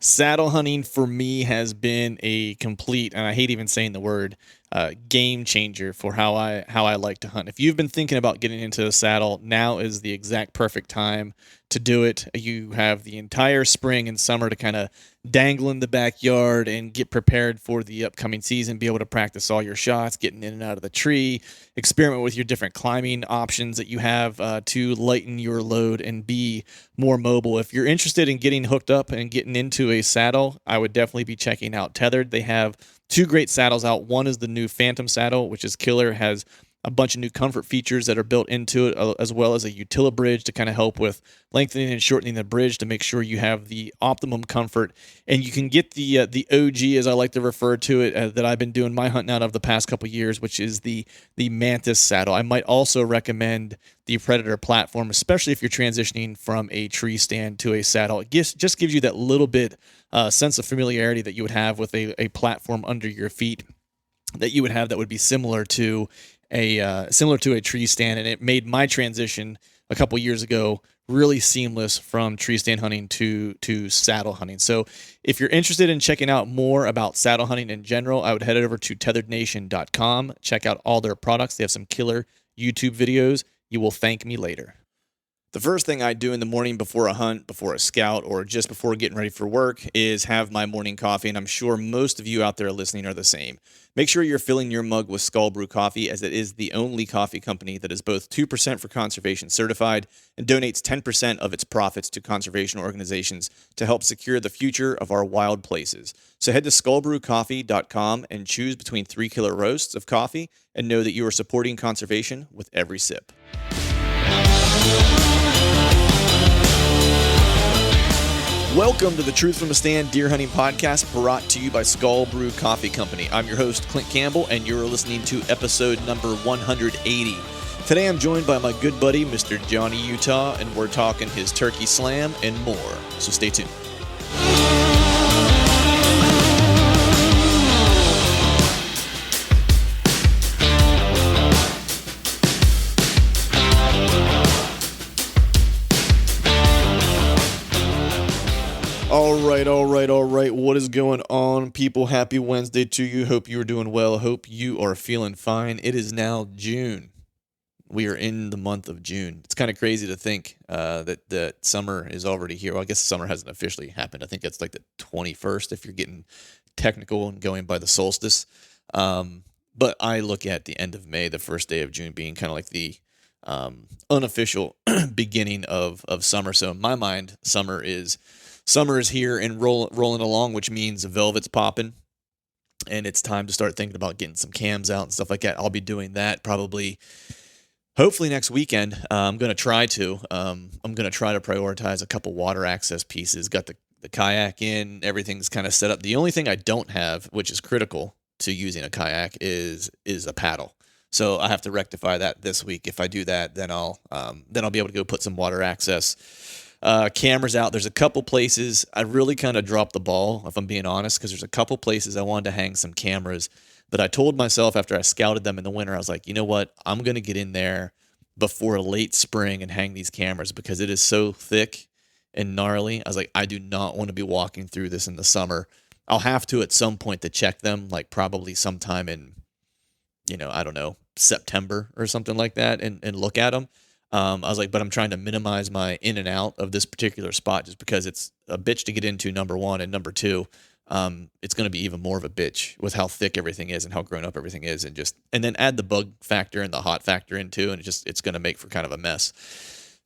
Saddle hunting for me has been a complete, and I hate even saying the word, game changer for how I like to hunt. If you've been thinking about getting into a saddle, now is the exact perfect time to do it. You have the entire spring and summer to kind of dangle in the backyard and get prepared for the upcoming season, be able to practice all your shots, getting in and out of the tree, experiment with your different climbing options that you have to lighten your load and be more mobile. If you're interested in getting hooked up and getting into a saddle, I would definitely be checking out Tethered. They have two great saddles out. One is the new Phantom saddle, which is killer, has a bunch of new comfort features that are built into it, as well as a Utila bridge to kind of help with lengthening and shortening the bridge to make sure you have the optimum comfort. And you can get the OG, as I like to refer to it, that I've been doing my hunting out of the past couple years, which is the Mantis saddle. I might also recommend the Predator platform, especially if you're transitioning from a tree stand to a saddle. It just gives you that little bit sense of familiarity that you would have with a platform under your feet that you would have that would be similar to a tree stand, and it made my transition a couple years ago really seamless from tree stand hunting to saddle hunting. So if you're interested in checking out more about saddle hunting in general, I would head over to tetherednation.com, check out all their products. They have some killer YouTube videos. You will thank me later. The first thing I do in the morning before a hunt, before a scout, or just before getting ready for work is have my morning coffee, and I'm sure most of you out there listening are the same. Make sure you're filling your mug with Skull Brew coffee, as it is the only coffee company that is both 2% for conservation certified and donates 10% of its profits to conservation organizations to help secure the future of our wild places. So head to skullbrewcoffee.com and choose between 3 killer roasts of coffee and know that you are supporting conservation with every sip. Welcome to the Truth from a Stand Deer Hunting Podcast, brought to you by Skull Brew Coffee Company. I'm your host, Clint Campbell, and you're listening to episode number 180. Today I'm joined by my good buddy, Mr. Johnny Utah, and we're talking his turkey slam and more. So stay tuned. All right. What is going on, people? Happy Wednesday to you. Hope you are doing well. Hope you are feeling fine. It is now June. We are in the month of June. It's kind of crazy to think that summer is already here. Well, I guess summer hasn't officially happened. I think it's like the 21st if you're getting technical and going by the solstice. But I look at the end of May, the first day of June, being kind of like the unofficial beginning of summer. So in my mind, summer is here and rolling along, which means velvet's popping, and it's time to start thinking about getting some cams out and stuff like that. I'll be doing that hopefully next weekend. I'm going to try to prioritize a couple water access pieces. Got the kayak in, everything's kind of set up. The only thing I don't have, which is critical to using a kayak, is a paddle. So I have to rectify that this week. If I do that, then I'll be able to go put some water access cameras out. There's a couple places I really kind of dropped the ball, if I'm being honest, because there's a couple places I wanted to hang some cameras that I told myself after I scouted them in the winter. I was like, you know what? I'm going to get in there before late spring and hang these cameras because it is so thick and gnarly. I was like, I do not want to be walking through this in the summer. I'll have to at some point to check them, like probably sometime in, I don't know, September or something like that, and look at them. I was like, but I'm trying to minimize my in and out of this particular spot just because it's a bitch to get into, number one, and number two, it's going to be even more of a bitch with how thick everything is and how grown up everything is, and then add the bug factor and the hot factor into, and it's going to make for kind of a mess.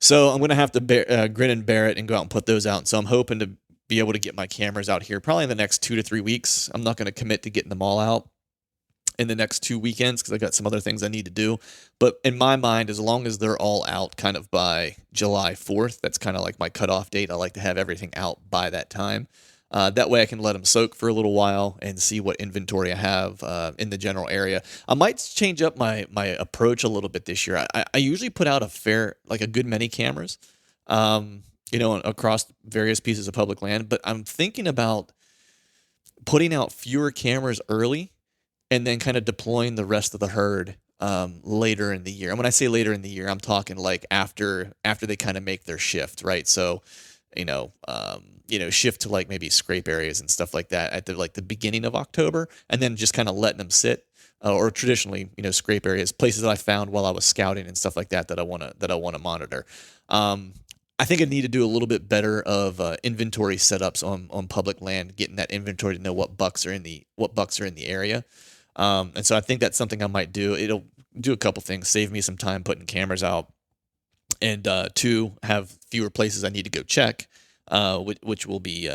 So I'm going to have to grin and bear it and go out and put those out. And so I'm hoping to be able to get my cameras out here probably in the next 2 to 3 weeks. I'm not going to commit to getting them all out in the next 2 weekends because I got some other things I need to do. But in my mind, as long as they're all out kind of by July 4th, that's kind of like my cutoff date. I like to have everything out by that time. That way I can let them soak for a little while and see what inventory I have in the general area. I might change up my approach a little bit this year. I usually put out a good many cameras, across various pieces of public land, but I'm thinking about putting out fewer cameras early and then kind of deploying the rest of the herd later in the year. And when I say later in the year, I'm talking like after they kind of make their shift, right? So shift to like maybe scrape areas and stuff like that at the beginning of October, and then just kind of letting them sit. Or traditionally, scrape areas, places that I found while I was scouting and stuff like that I want to monitor. I think I need to do a little bit better of inventory setups on public land, getting that inventory to know what bucks are in the area. And so I think that's something I might do. It'll do a couple things, save me some time putting cameras out, and two, have fewer places I need to go check, which will be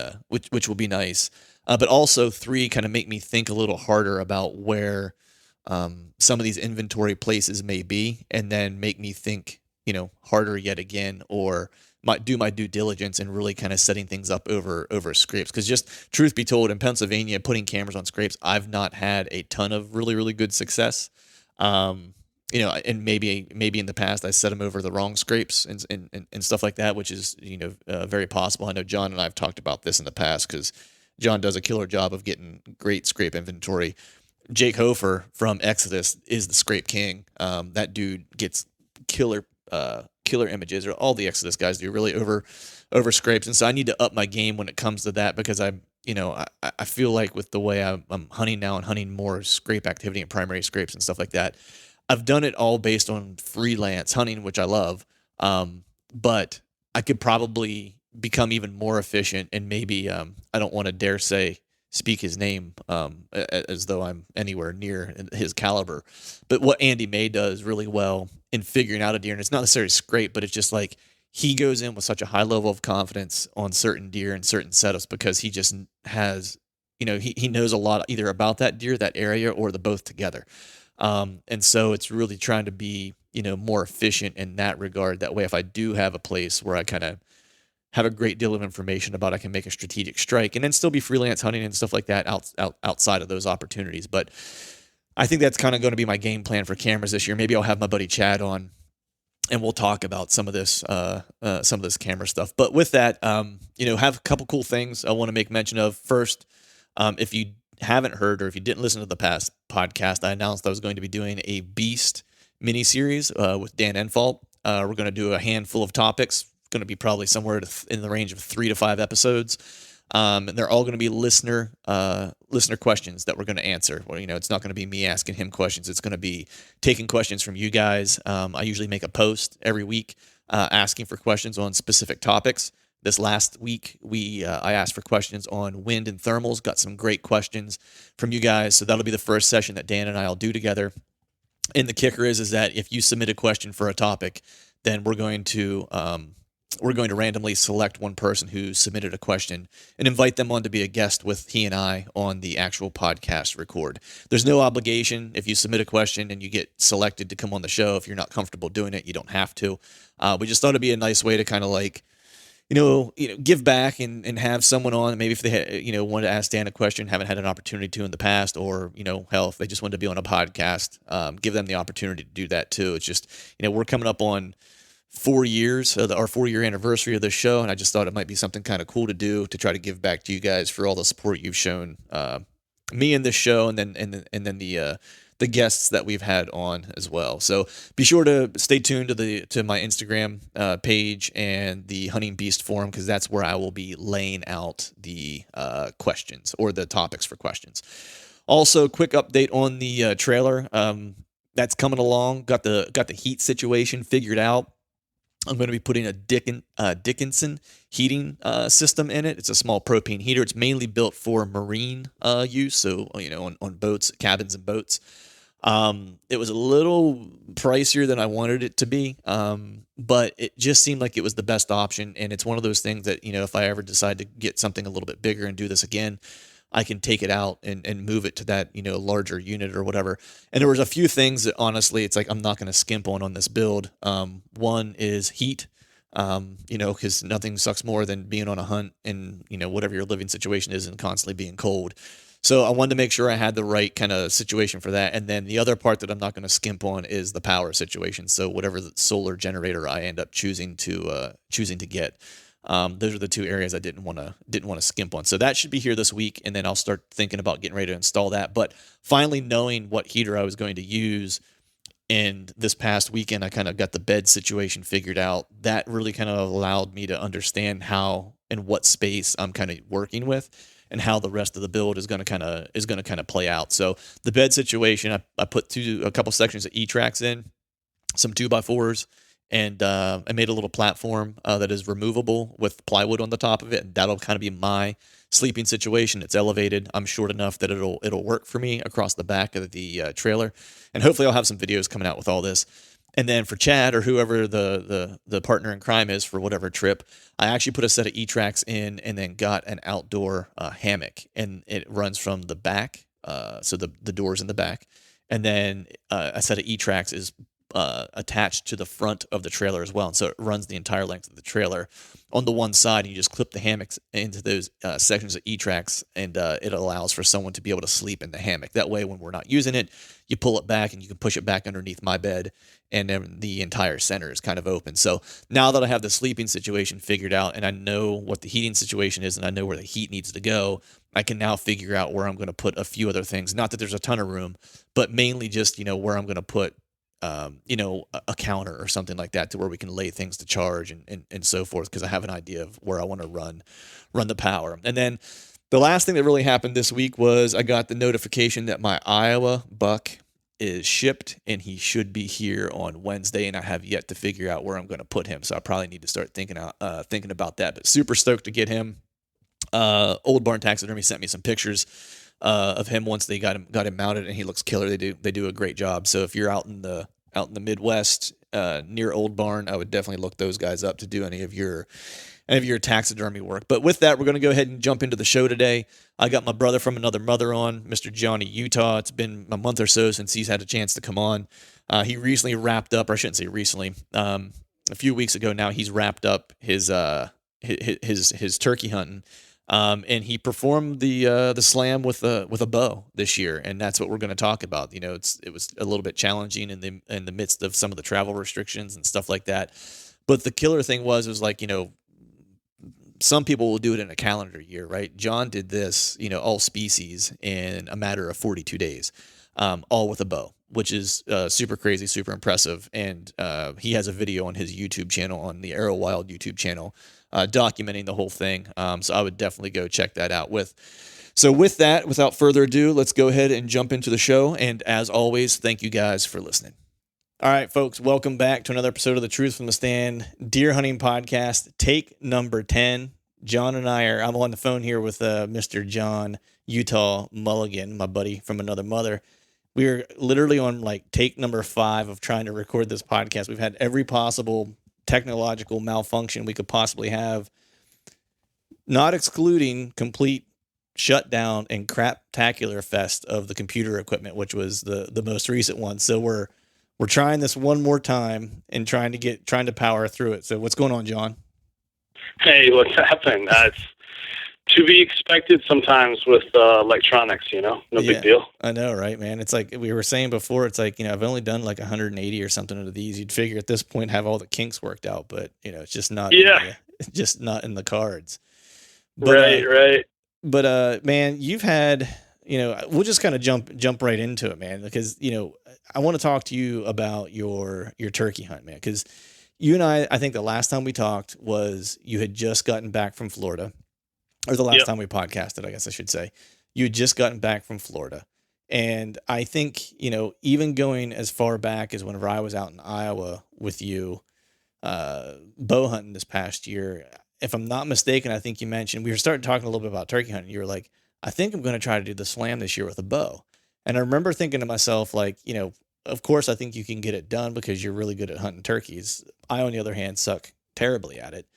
nice. But also three, kind of make me think a little harder about where some of these inventory places may be, and then make me think, harder yet again, or might do my due diligence and really kind of setting things up over scrapes. Because just truth be told, in Pennsylvania, putting cameras on scrapes, I've not had a ton of really, really good success. And maybe in the past I set them over the wrong scrapes and stuff like that, which is, very possible. I know John and I have talked about this in the past, because John does a killer job of getting great scrape inventory. Jake Hofer from Exodus is the scrape king. That dude gets killer images, or all the Exodus guys do, really over scrapes. And so I need to up my game when it comes to that, because I feel like with the way I'm hunting now and hunting more scrape activity and primary scrapes and stuff like that, I've done it all based on freelance hunting, which I love. But I could probably become even more efficient, and maybe I don't want to dare speak his name as though I'm anywhere near his caliber. But what Andy May does really well in figuring out a deer, and it's not necessarily scrape, but it's just like he goes in with such a high level of confidence on certain deer and certain setups, because he just has, he knows a lot either about that deer, that area, or the both together. And so it's really trying to be, more efficient in that regard. That way, if I do have a place where I kind of have a great deal of information about, I can make a strategic strike and then still be freelance hunting and stuff like that outside of those opportunities. But I think that's kind of going to be my game plan for cameras this year. Maybe I'll have my buddy Chad on, and we'll talk about some of this camera stuff. But with that, have a couple cool things I want to make mention of. First, if you haven't heard, or if you didn't listen to the past podcast, I announced I was going to be doing a Beast mini-series with Dan Enfalt. We're going to do a handful of topics. Going to be probably somewhere in the range of 3 to 5 episodes. And they're all going to be listener questions that we're going to answer. Well, it's not going to be me asking him questions. It's going to be taking questions from you guys. I usually make a post every week asking for questions on specific topics. This last week, I asked for questions on wind and thermals. Got some great questions from you guys. So that'll be the first session that Dan and I will do together. And the kicker is that if you submit a question for a topic, then we're going to randomly select one person who submitted a question and invite them on to be a guest with he and I on the actual podcast record. There's no obligation. If you submit a question and you get selected to come on the show, if you're not comfortable doing it, you don't have to. We just thought it'd be a nice way to kind of like, give back and have someone on. Maybe if they had, wanted to ask Dan a question, haven't had an opportunity to in the past, or, hell, if they just wanted to be on a podcast, give them the opportunity to do that too. It's just, we're coming up on 4 years, our 4-year anniversary of this show, and I just thought it might be something kind of cool to do, to try to give back to you guys for all the support you've shown me in this show, and then the guests that we've had on as well. So be sure to stay tuned to my Instagram page and the Hunting Beast forum, because that's where I will be laying out the questions, or the topics for questions. Also, quick update on the trailer. That's coming along. Got the heat situation figured out. I'm going to be putting a Dickinson heating system in it. It's a small propane heater. It's mainly built for marine use, so on boats, cabins and boats. It was a little pricier than I wanted it to be, but it just seemed like it was the best option. And it's one of those things that, if I ever decide to get something a little bit bigger and do this again, I can take it out and move it to that, larger unit or whatever. And there was a few things that honestly, it's like, I'm not going to skimp on this build. One is heat, because nothing sucks more than being on a hunt and, whatever your living situation is and constantly being cold. So I wanted to make sure I had the right kind of situation for that. And then the other part that I'm not going to skimp on is the power situation. So whatever the solar generator I end up choosing to get. Those are the two areas I didn't want to skimp on. So that should be here this week, and then I'll start thinking about getting ready to install that. But finally knowing what heater I was going to use And this past weekend, I kind of got the bed situation figured out. That really kind of allowed me to understand how and what space I'm kind of working with, and how the rest of the build is going to kind of play out. So the bed situation, I put a couple sections of E-tracks in, some 2x4s, and I made a little platform that is removable with plywood on the top of it, and that'll kind of be my sleeping situation. It's elevated. I'm short enough that it'll work for me across the back of the trailer, and hopefully I'll have some videos coming out with all this. And then for Chad, or whoever the partner in crime is for whatever trip, I actually put a set of E-tracks in, and then got an outdoor hammock, and it runs from the back, so the doors in the back, and then a set of E-tracks is attached to the front of the trailer as well. And so it runs the entire length of the trailer. On the one side, you just clip the hammocks into those sections of E-tracks, and it allows for someone to be able to sleep in the hammock. That way, when we're not using it, you pull it back and you can push it back underneath my bed, and then the entire center is kind of open. So now that I have the sleeping situation figured out, and I know what the heating situation is, and I know where the heat needs to go, I can now figure out where I'm going to put a few other things. Not that there's a ton of room, but mainly just, where I'm going to put a counter or something like that, to where we can lay things to charge and so forth, because I have an idea of where I want to run the power. And then the last thing that really happened this week was I got the notification that my Iowa buck is shipped, and he should be here on Wednesday, and I have yet to figure out where I'm going to put him. So I probably need to start thinking about that, but super stoked to get him. Old Barn Taxidermy sent me some pictures of him once they got him mounted, and he looks killer. They do a great job. So if you're out in the Midwest, near Old Barn, I would definitely look those guys up to do any of your taxidermy work. But with that, we're going to go ahead and jump into the show today. I got my brother from another mother on, Mr. Johnny Utah. It's been a month or so since he's had a chance to come on. He recently wrapped up, or I shouldn't say recently, a few weeks ago now, he's wrapped up his turkey hunting. And he performed the slam with a bow this year, and that's what we're going to talk about. It was a little bit challenging in the midst of some of the travel restrictions and stuff like that. But the killer thing was like, some people will do it in a calendar year, right? John did this, all species, in a matter of 42 days, all with a bow, which is super crazy, super impressive. And he has a video on his YouTube channel, on the Arrow Wild YouTube channel, documenting the whole thing. So I would definitely go check that out. So with that, without further ado, let's go ahead and jump into the show. And as always, thank you guys for listening. All right, folks, welcome back to another episode of the Truth from the Stand Deer Hunting Podcast, take number 10. John and I'm on the phone here with Mr. John Utah Mulligan, my buddy from another mother. We are literally on like take number 5 of trying to record this podcast. We've had every possible technological malfunction we could possibly have, not excluding complete shutdown and craptacular fest of the computer equipment, which was the most recent one. So we're trying this one more time and trying to power through it. So what's going on, John? Hey, what's happening? It's to be expected sometimes with electronics, no big deal. I know, right, man? It's like we were saying before, it's like, I've only done like 180 or something of these. You'd figure at this point have all the kinks worked out, but it's just not, just not in the cards. But, right. But man, you've had, we'll just kind of jump right into it, man, because, I want to talk to you about your turkey hunt, man, because you and I think the last time we talked was you had just gotten back from Florida. Or the last time we podcasted, I guess I should say. You had just gotten back from Florida. And I think, even going as far back as whenever I was out in Iowa with you, bow hunting this past year, if I'm not mistaken, I think you mentioned, we were starting talking a little bit about turkey hunting. You were like, I think I'm going to try to do the slam this year with a bow. And I remember thinking to myself, like, of course, I think you can get it done because you're really good at hunting turkeys. I, on the other hand, suck terribly at it.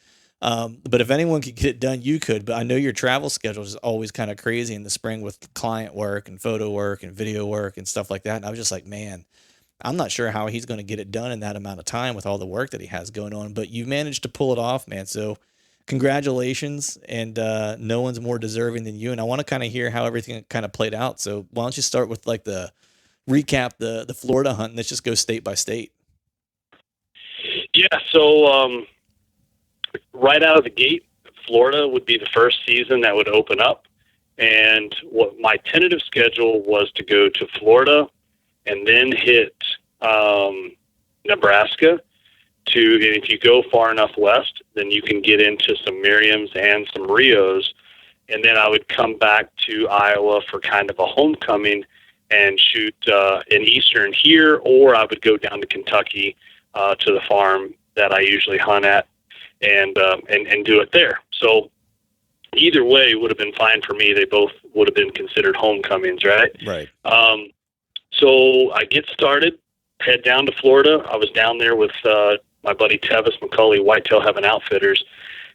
But if anyone could get it done, you could. But I know your travel schedule is always kind of crazy in the spring with client work and photo work and video work and stuff like that. And I was just like, man, I'm not sure how he's going to get it done in that amount of time with all the work that he has going on. But you've managed to pull it off, man. So congratulations. And no one's more deserving than you. And I want to kind of hear how everything kind of played out. So why don't you start with like the recap, the Florida hunt, and let's just go state by state. Yeah. So, right out of the gate, Florida would be the first season that would open up. And what my tentative schedule was to go to Florida and then hit Nebraska to, and if you go far enough west, then you can get into some Miriams and some Rios. And then I would come back to Iowa for kind of a homecoming and shoot in Eastern here, or I would go down to Kentucky to the farm that I usually hunt at and do it there. So either way would have been fine for me. They both would have been considered homecomings, right? Right. So I get started, head down to Florida. I was down there with my buddy Tevis McCulley, Whitetail Heaven Outfitters.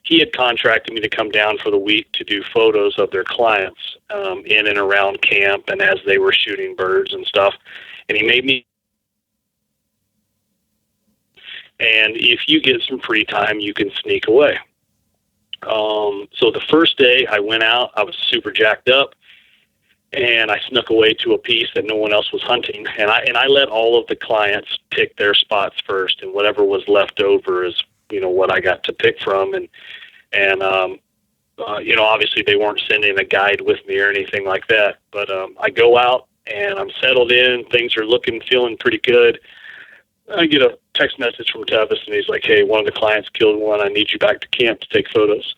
He had contracted me to come down for the week to do photos of their clients in and around camp and as they were shooting birds and stuff. And he made me. And if you get some free time, you can sneak away. So the first day I went out, I was super jacked up, and I snuck away to a piece that no one else was hunting. And I let all of the clients pick their spots first, and whatever was left over is, what I got to pick from. And obviously they weren't sending a guide with me or anything like that, but I go out and I'm settled in. Things are feeling pretty good. I get a text message from Tevis, and he's like, "Hey, one of the clients killed one. I need you back to camp to take photos."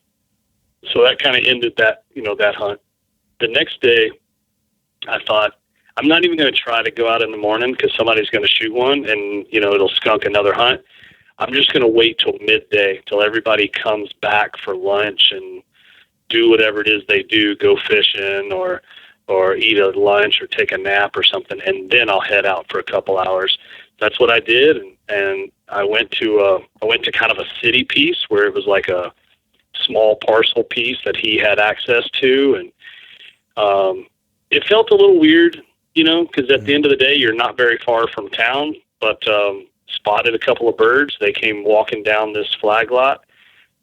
So that kind of ended that, that hunt. The next day, I thought, I'm not even going to try to go out in the morning because somebody's going to shoot one and, it'll skunk another hunt. I'm just going to wait till midday, till everybody comes back for lunch and do whatever it is they do, go fishing or eat a lunch or take a nap or something, and then I'll head out for a couple hours. That's what I did, and I went to kind of a city piece where it was like a small parcel piece that he had access to, and it felt a little weird, because at the end of the day, you're not very far from town, but spotted a couple of birds. They came walking down this flag lot,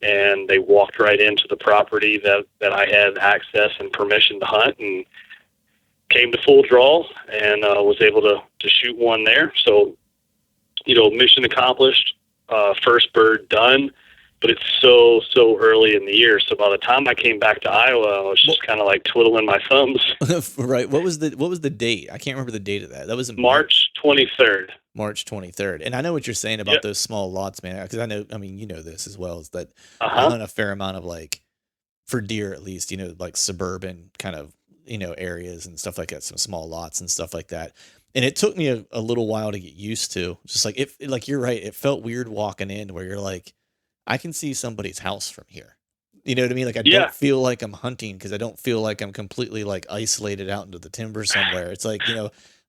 and they walked right into the property that I had access and permission to hunt, and came to full draw, and was able to shoot one there. So, mission accomplished, first bird done, but it's so early in the year. So by the time I came back to Iowa, I was just kind of like twiddling my thumbs. Right. What was the date? I can't remember the date of that. That was in March 23rd. March 23rd. And I know what you're saying about those small lots, man, because this as well, is that I hunt a fair amount of, like, for deer at least, like suburban kind of, areas and stuff like that, some small lots and stuff like that. And it took me a little while to get used to. Just like, like you're right, it felt weird walking in where you're like, I can see somebody's house from here. You know what I mean? Like, I don't feel like I'm hunting because I don't feel like I'm completely, like, isolated out into the timber somewhere. It's like,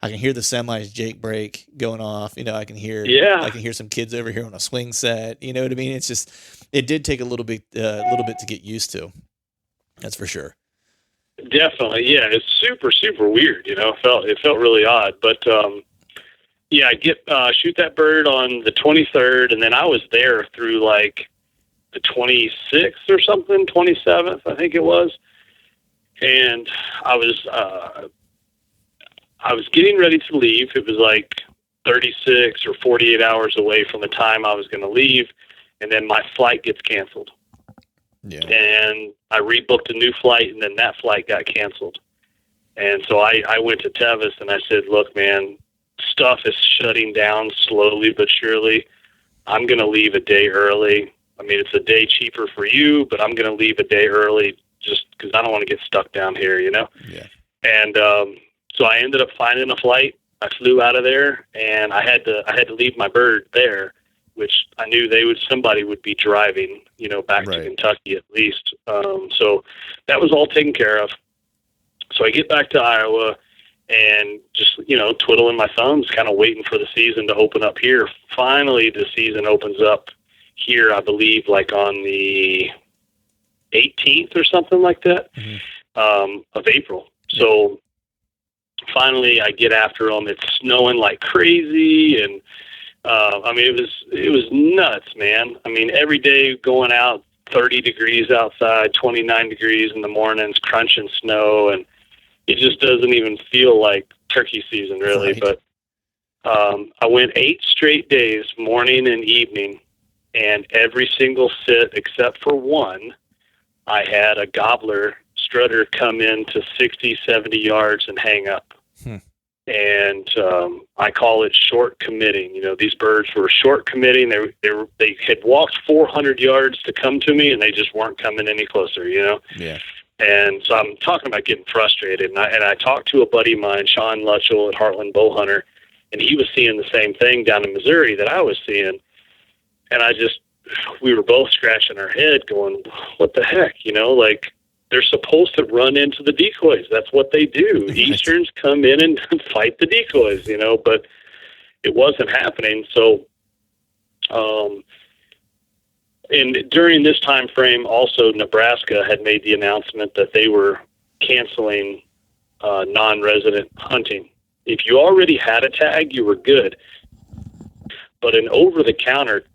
I can hear the semis Jake brake going off. I can hear some kids over here on a swing set. You know what I mean? It's just, it did take a little bit to get used to. That's for sure. Definitely. Yeah. It's super, super weird. It felt really odd, but, I get, shoot that bird on the 23rd, and then I was there through like the 26th or something, 27th, I think it was. And I was getting ready to leave. It was like 36 or 48 hours away from the time I was going to leave. And then my flight gets canceled. Yeah. And I rebooked a new flight, and then that flight got canceled. And so I went to Tevis and I said, "Look, man, stuff is shutting down slowly but surely. I'm going to leave a day early. I mean, it's a day cheaper for you, but I'm going to leave a day early just because I don't want to get stuck down here, Yeah. And so I ended up finding a flight. I flew out of there, and I had to leave my bird there, which I knew somebody would be driving, back to Kentucky at least. So that was all taken care of. So I get back to Iowa and just, twiddling my thumbs, kind of waiting for the season to open up here. Finally, the season opens up here, I believe, like on the 18th or something like that, of April. So finally I get after them. It's snowing like crazy. And, it was nuts, man. I mean, every day going out, 30 degrees outside, 29 degrees in the mornings, crunching snow. And it just doesn't even feel like turkey season really. Right. But, I went 8 straight days, morning and evening, and every single sit except for one, I had a gobbler strutter come in to 60, 70 yards and hang up. And I call it short committing. These birds were short committing. They had walked 400 yards to come to me, and they just weren't coming any closer. Yeah. And so I'm talking about getting frustrated. And I talked to a buddy of mine, Sean Lutchell at Heartland Bowhunter, and he was seeing the same thing down in Missouri that I was seeing. And we were both scratching our head going, what the heck, like, they're supposed to run into the decoys. That's what they do. Easterns come in and fight the decoys, but it wasn't happening. So, and during this time frame, also Nebraska had made the announcement that they were canceling non-resident hunting. If you already had a tag, you were good. But an over-the-counter,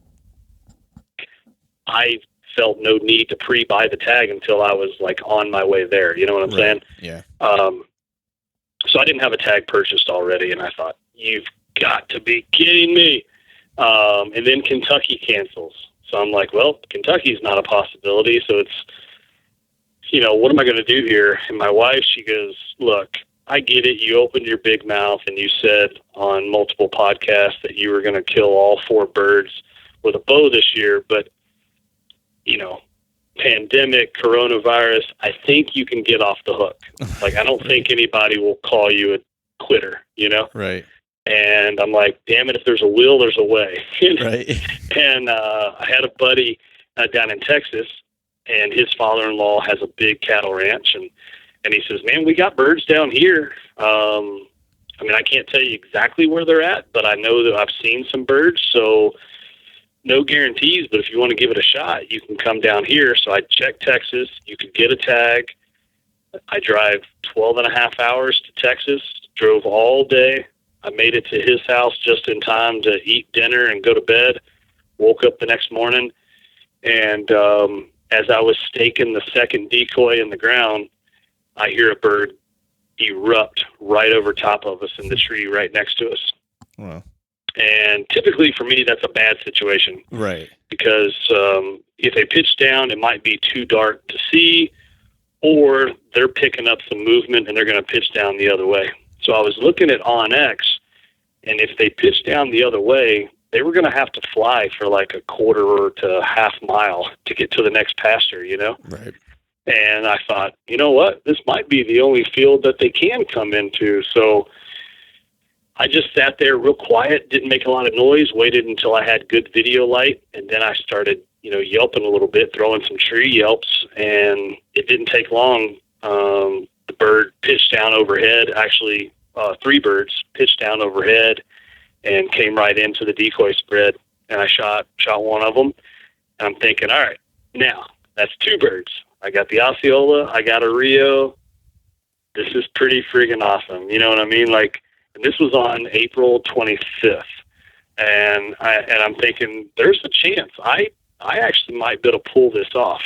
I felt no need to pre-buy the tag until I was like on my way there. You know what I'm saying? Yeah. So I didn't have a tag purchased already, and I thought, you've got to be kidding me. And then Kentucky cancels. So I'm like, well, Kentucky's not a possibility. So it's, what am I going to do here? And my wife, she goes, look, I get it. You opened your big mouth and you said on multiple podcasts that you were going to kill all 4 birds with a bow this year, but pandemic, coronavirus, I think you can get off the hook. Like, I don't think anybody will call you a quitter, Right. And I'm like, damn it, if there's a will, there's a way. Right. And I had a buddy down in Texas, and his father-in-law has a big cattle ranch, and he says, man, we got birds down here. I can't tell you exactly where they're at, but I know that I've seen some birds, so no guarantees, but if you want to give it a shot, you can come down here. So I checked Texas. You could get a tag. I drive 12 and a half hours to Texas, drove all day. I made it to his house just in time to eat dinner and go to bed. Woke up the next morning, and as I was staking the second decoy in the ground, I hear a bird erupt right over top of us in the tree right next to us. Wow. And typically for me, that's a bad situation. Right. Because if they pitch down, it might be too dark to see, or they're picking up some movement and they're going to pitch down the other way. So I was looking at OnX, and if they pitch down the other way, they were going to have to fly for like a quarter to half mile to get to the next pasture, Right. And I thought, you know what? This might be the only field that they can come into. So I just sat there real quiet, didn't make a lot of noise, waited until I had good video light, and then I started, yelping a little bit, throwing some tree yelps, and it didn't take long. The bird pitched down overhead. Actually, 3 birds pitched down overhead and came right into the decoy spread, and I shot one of them. And I'm thinking, all right, now that's 2 birds. I got the Osceola, I got a Rio. This is pretty friggin' awesome. You know what I mean? Like, and this was on April 25th. And I'm thinking, there's a chance. I actually might be able to pull this off.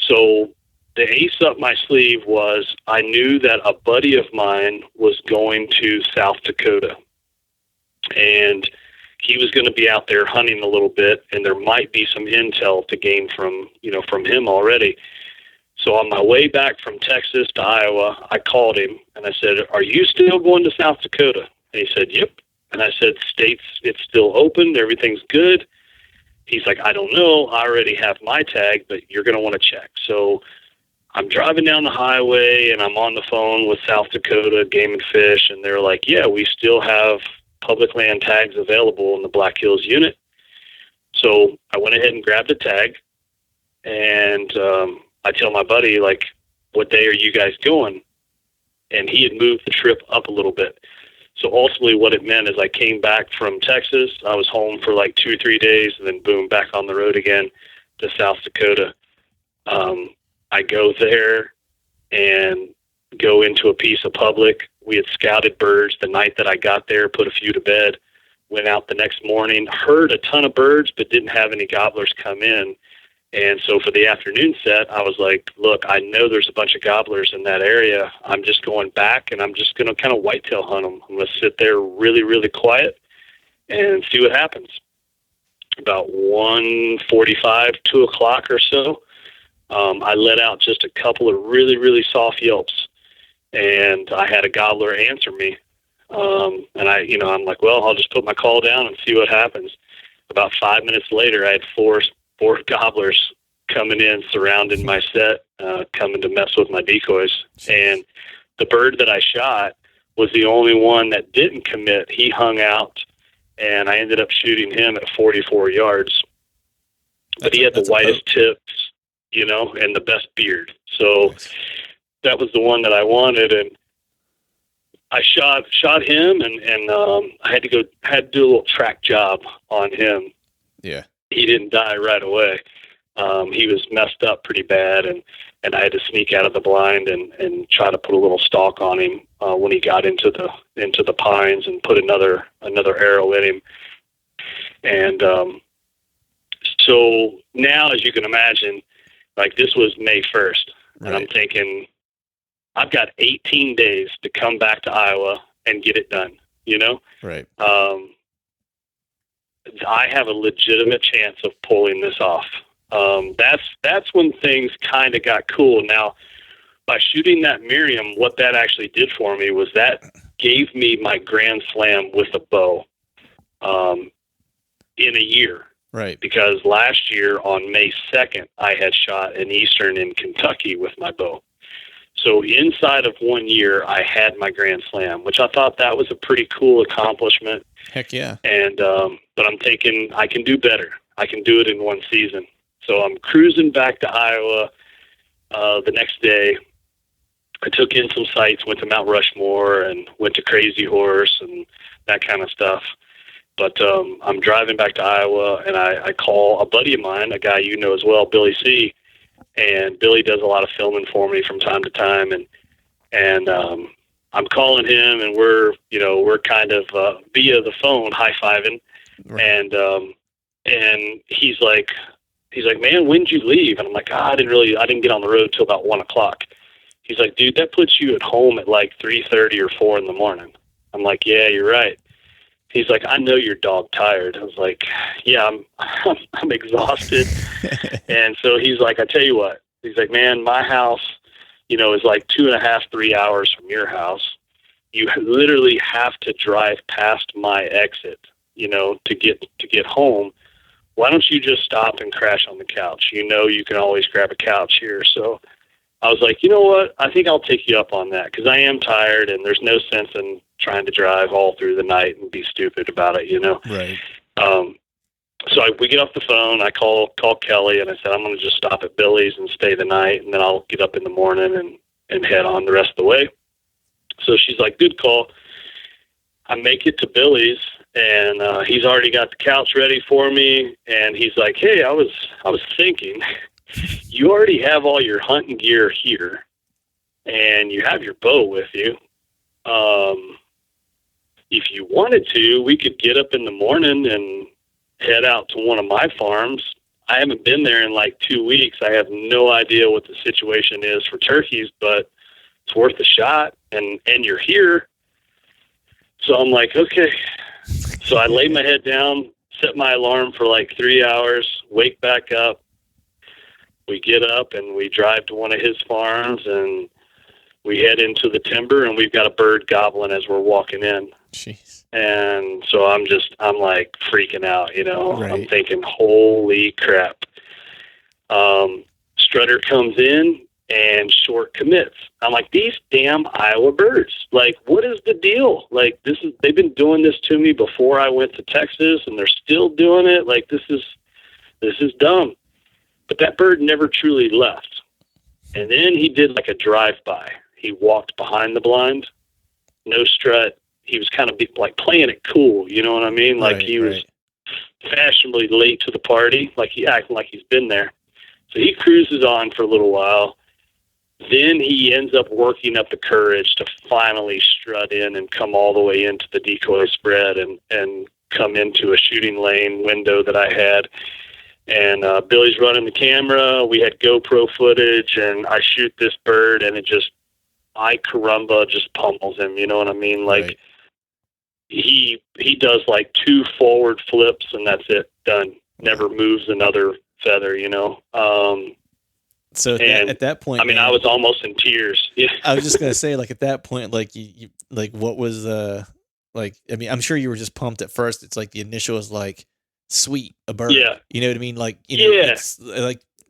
So the ace up my sleeve was I knew that a buddy of mine was going to South Dakota. And he was going to be out there hunting a little bit, and there might be some intel to gain from him already. So on my way back from Texas to Iowa, I called him and I said, are you still going to South Dakota? And he said, yep. And I said, states, it's still open. Everything's good. He's like, I don't know. I already have my tag, but you're going to want to check. So I'm driving down the highway and I'm on the phone with South Dakota Game and Fish. And they're like, yeah, we still have public land tags available in the Black Hills unit. So I went ahead and grabbed a tag, and I tell my buddy, like, what day are you guys going? And he had moved the trip up a little bit. So ultimately what it meant is I came back from Texas. I was home for like 2 or 3 days, and then boom, back on the road again to South Dakota. I go there and go into a piece of public. We had scouted birds the night that I got there, put a few to bed, went out the next morning, heard a ton of birds, but didn't have any gobblers come in. And so for the afternoon set, I was like, look, I know there's a bunch of gobblers in that area. I'm just going back, and I'm just going to kind of whitetail hunt them. I'm going to sit there really, really quiet and see what happens. About 1:45, 2 o'clock or so, I let out just a couple of really, really soft yelps, and I had a gobbler answer me. And I'm like, well, I'll just put my call down and see what happens. About 5 minutes later, I had four gobblers coming in, surrounding my set, coming to mess with my decoys. And the bird that I shot was the only one that didn't commit. He hung out, and I ended up shooting him at 44 yards. But he had the whitest tips, and the best beard. So that was the one that I wanted, and I shot him, and I had to do a little track job on him. Yeah, he didn't die right away. He was messed up pretty bad, and I had to sneak out of the blind and try to put a little stalk on him when he got into the pines, and put another arrow in him. And so now, as you can imagine, like, this was May 1st, and I'm thinking, I've got 18 days to come back to Iowa and get it done, Right. I have a legitimate chance of pulling this off. That's when things kind of got cool. Now, by shooting that Miriam, what that actually did for me was that gave me my grand slam with a bow in a year. Right. Because last year on May 2nd, I had shot an Eastern in Kentucky with my bow. So inside of 1 year, I had my grand slam, which I thought that was a pretty cool accomplishment. Heck yeah. And but I'm thinking I can do better. I can do it in one season. So I'm cruising back to Iowa the next day. I took in some sights, went to Mount Rushmore, and went to Crazy Horse and that kind of stuff. But I'm driving back to Iowa, and I call a buddy of mine, a guy you know as well, Billy C. And Billy does a lot of filming for me from time to time, and I'm calling him, and we're kind of via the phone high-fiving, right. And he's like, man, when did you leave? And I'm like, I didn't get on the road till about 1:00. He's like, dude, that puts you at home at like 3:30 or 4 in the morning. I'm like, yeah, you're right. He's like, I know you're dog tired. I was like, yeah, I'm exhausted. And so he's like, I tell you what, he's like, man, my house, is like 2.5, 3 hours from your house. You literally have to drive past my exit, to get home. Why don't you just stop and crash on the couch? You can always grab a couch here. So I was like, you know what? I think I'll take you up on that, because I am tired, and there's no sense in trying to drive all through the night and be stupid about it, Right. So we get off the phone. I call Kelly, and I said, I'm going to just stop at Billy's and stay the night, and then I'll get up in the morning and head on the rest of the way. So she's like, good call. I make it to Billy's, and he's already got the couch ready for me, and he's like, hey, I was thinking, you already have all your hunting gear here, and you have your bow with you. If you wanted to, we could get up in the morning and head out to one of my farms. I haven't been there in like 2 weeks. I have no idea what the situation is for turkeys, but it's worth a shot, and you're here. So I'm like, okay. So I lay my head down, set my alarm for like 3 hours, wake back up. We get up and we drive to one of his farms, and we head into the timber, and we've got a bird gobbling as we're walking in. Jeez. And so I'm like freaking out, Right. I'm thinking, holy crap. Strutter comes in and short commits. I'm like, these damn Iowa birds, like, what is the deal? Like, they've been doing this to me before I went to Texas, and they're still doing it. Like, this is dumb. But that bird never truly left. And then he did like a drive-by. He walked behind the blind, no strut. He was kind of like playing it cool, you know what I mean? Like, he was fashionably late to the party, like he acting like he's been there. So he cruises on for a little while. Then he ends up working up the courage to finally strut in and come all the way into the decoy spread and come into a shooting lane window that I had. And Billy's running the camera. We had GoPro footage, and I shoot this bird, and it just, caramba, just pummels him. You know what I mean? Like, right. He does like 2 forward flips, and that's it. Done. Never moves another feather. So at that point, I mean, I was almost in tears. Yeah. I was just gonna say, like, at that point, like, you like, what was Like, I mean, I'm sure you were just pumped at first. It's like the initial is like, sweet, a bird. Yeah. You know what I mean? Like, you know, it's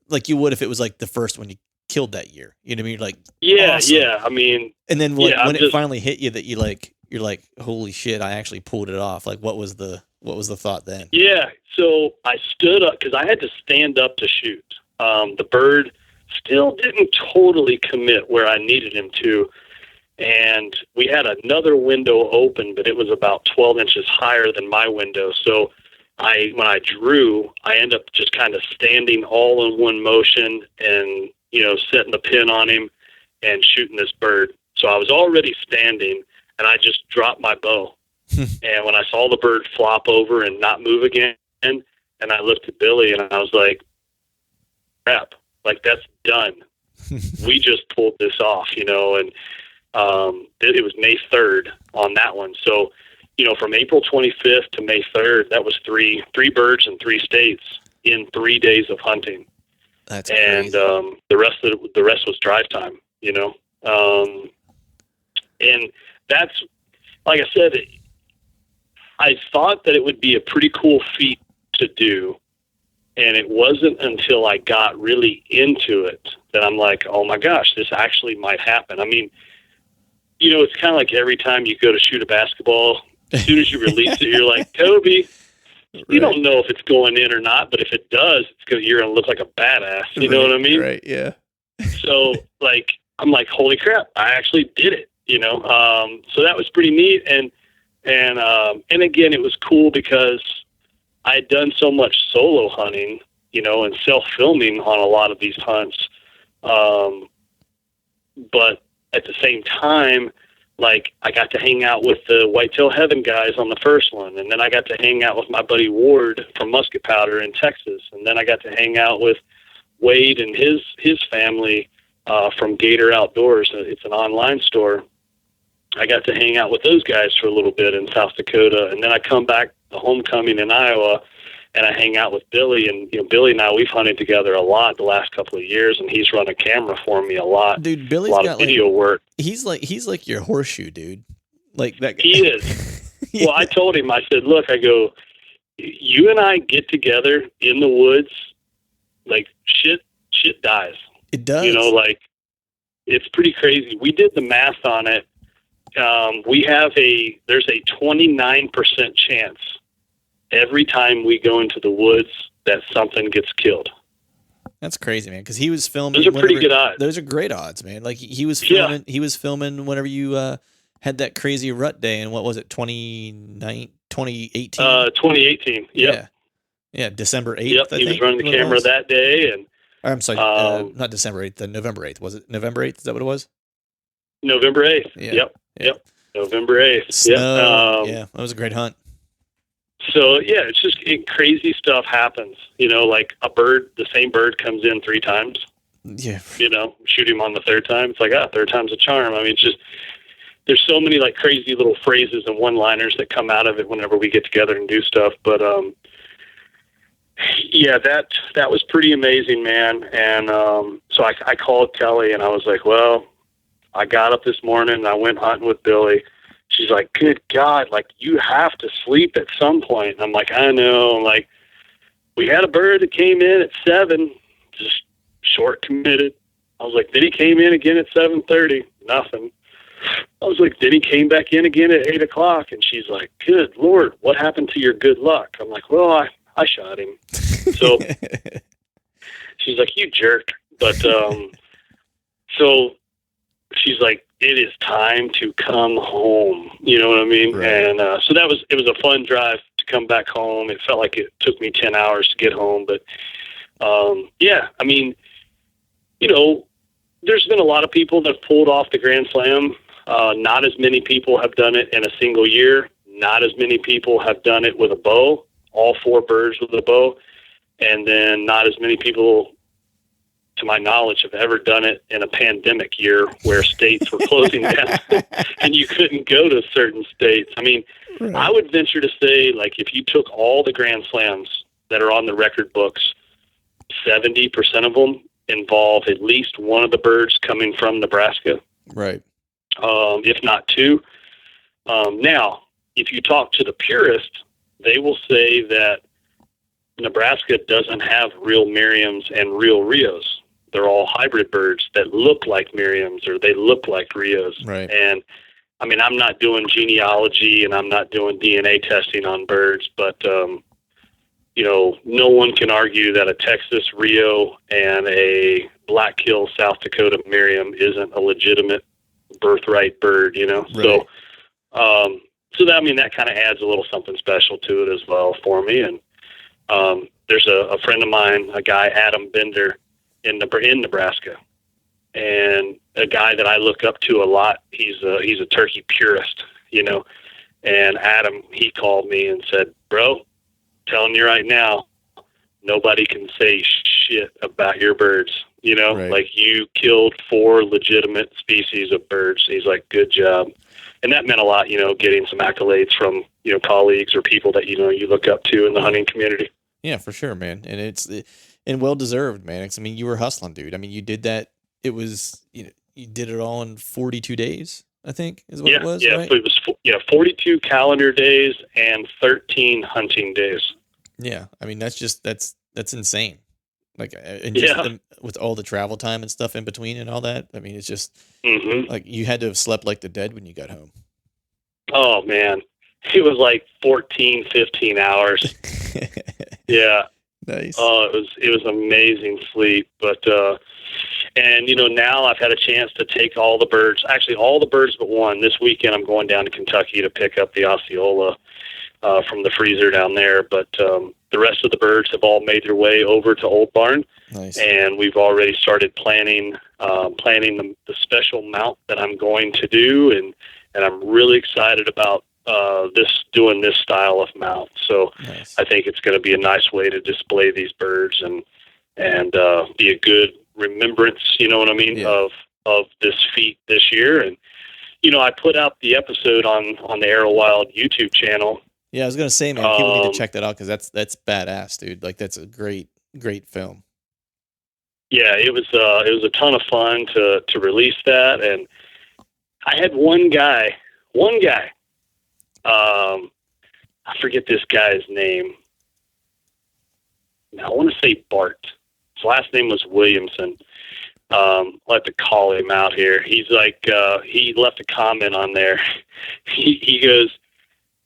like you would if it was like the first one you killed that year. You know what I mean? Like, awesome. Yeah. I mean, and then when it finally hit you that you're like, holy shit, I actually pulled it off. Like, what was the thought then? Yeah. So I stood up because I had to stand up to shoot. The bird still didn't totally commit where I needed him to. And we had another window open, but it was about 12 inches higher than my window. So when I drew, I ended up just kind of standing all in one motion and, you know, setting the pin on him and shooting this bird. So I was already standing, and I just dropped my bow. And when I saw the bird flop over and not move again, and I looked at Billy and I was like, crap, like, that's done. We just pulled this off, you know, and it was May 3rd on that one. So, you know, from April 25th to May 3rd, that was three birds in 3 states in 3 days of hunting. That's crazy. And the rest was drive time, you know. And that's, like I said, I thought that it would be a pretty cool feat to do. And it wasn't until I got really into it that I'm like, oh my gosh, this actually might happen. I mean, you know, it's kind of like every time you go to shoot a basketball, as soon as you release it, you're like, Kobe, you don't know if it's going in or not, but if it does, it's because you're going to look like a badass. You know what I mean? Right, yeah. So, like, I'm like, holy crap, I actually did it, you know? So that was pretty neat. And again, it was cool because I had done so much solo hunting, you know, and self-filming on a lot of these hunts. But at the same time, like, I got to hang out with the Whitetail Heaven guys on the first one. And then I got to hang out with my buddy Ward from Musket Powder in Texas. And then I got to hang out with Wade and his family from Gator Outdoors. It's an online store. I got to hang out with those guys for a little bit in South Dakota. And then I come back to homecoming in Iowa, and I hang out with Billy. And, you know, Billy and I, we've hunted together a lot the last couple of years, and he's run a camera for me a lot. Dude, Billy's got of video work. He's like your horseshoe, dude. Like that guy. He is. Yeah. Well, I told him, I said, look, I go, you and I get together in the woods, like, shit dies. It does. You know, like, it's pretty crazy. We did the math on it. There's a 29% chance every time we go into the woods that something gets killed. That's crazy, man. Because he was filming. Those are pretty good odds. Those are great odds, man. Like, he was filming. Yeah. He was filming whenever you had that crazy rut day. And what was it? 2018. 2018. Yep. Yeah. December 8th. Yep. He was running the camera that day, and I'm sorry, not December 8th. November 8th. Was it November 8th? Is that what it was? November 8th. Yeah. Yep. November 8th. Snow. Yeah, that was a great hunt. So, yeah, it's just crazy stuff happens. You know, like the same bird comes in 3 times. Yeah. You know, shoot him on the 3rd time. It's like, third time's a charm. I mean, it's just, there's so many, like, crazy little phrases and one-liners that come out of it whenever we get together and do stuff. But, yeah, that was pretty amazing, man. And so I called Kelly, and I was like, well, I got up this morning and I went hunting with Billy. She's like, good God, like, you have to sleep at some point. And I'm like, I know. I'm like, we had a bird that came in at 7, just short committed. I was like, then he came in again at 7:30, nothing. I was like, then he came back in again at 8 o'clock. And she's like, good Lord, what happened to your good luck? I'm like, well, I shot him. So she's like, you jerk. But, so she's like, it is time to come home. You know what I mean? Right. And so it was a fun drive to come back home. It felt like it took me 10 hours to get home. But, yeah, I mean, you know, there's been a lot of people that have pulled off the Grand Slam. Not as many people have done it in a single year. Not as many people have done it with a bow, all 4 birds with a bow. And then not as many people, to my knowledge, have ever done it in a pandemic year where states were closing down and you couldn't go to certain states. I mean, right. I would venture to say, like, if you took all the Grand Slams that are on the record books, 70% of them involve at least one of the birds coming from Nebraska. Right. If not 2. Now, if you talk to the purist, they will say that Nebraska doesn't have real Merriams and real Rios. They're all hybrid birds that look like Merriams or they look like Rios. Right. And I mean, I'm not doing genealogy and I'm not doing DNA testing on birds, but, you know, no one can argue that a Texas Rio and a Black Hill, South Dakota Merriam isn't a legitimate birthright bird, you know? Right. So that, I mean, that kind of adds a little something special to it as well for me. And there's a friend of mine, a guy, Adam Bender, in Nebraska, and a guy that I look up to a lot. He's a turkey purist, you know. And Adam, he called me and said, "Bro, telling you right now, nobody can say shit about your birds. You know, Right. Like you killed 4 legitimate species of birds." He's like, "Good job." And that meant a lot, you know, getting some accolades from, you know, colleagues or people that, you know, you look up to in the hunting community. Yeah, for sure, man. And and well deserved, man. I mean, you were hustling, dude. I mean, you did that. It was, you know, you did it all in 42 days, I think is what it was. Yeah. Right? It was, 42 calendar days and 13 hunting days. Yeah. I mean, that's insane. Like, and just with all the travel time and stuff in between and all that. I mean, it's just like you had to have slept like the dead when you got home. Oh man. It was like 14, 15 hours. Yeah. Nice. Oh, it was amazing sleep. But, and you know, now I've had a chance to take all the birds, actually all the birds but one. This weekend I'm going down to Kentucky to pick up the Osceola from the freezer down there. But the rest of the birds have all made their way over to Old Barn. Nice. And we've already started planning the special mount that I'm going to do. And I'm really excited about doing this style of mount. So Nice. I think it's going to be a nice way to display these birds and be a good remembrance, you know what I mean, Yeah. of this feat this year. And, you know, I put out the episode on the Arrow Wild YouTube channel. Yeah, I was gonna say, man, people need to check that out because that's badass, dude. Like that's a great film. Yeah, it was a ton of fun to release that. And I had one guy, I forget this guy's name. I want to say Bart. His last name was Williamson. I'll have to call him out here. He's like, he left a comment on there. He goes,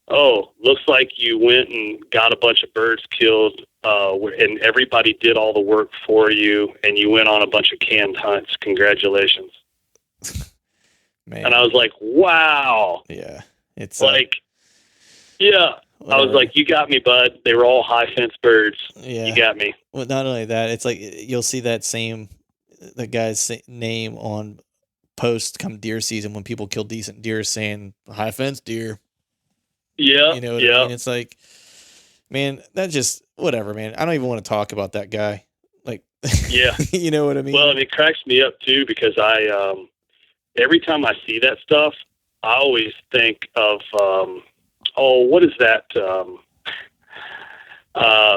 "Oh, looks like you went and got a bunch of birds killed, and everybody did all the work for you, and you went on a bunch of canned hunts. Congratulations." Man. And I was like, wow. Yeah. It's like, yeah. I was like, you got me, bud. They were all high fence birds. Yeah. You got me. Well, not only that, it's like you'll see the guy's name on posts come deer season when people kill decent deer saying high fence deer. Yeah. You know what I mean? It's like, man, that just, whatever, man. I don't even want to talk about that guy. Like, yeah. You know what I mean? Well, and it cracks me up too, because every time I see that stuff, I always think of, what is that?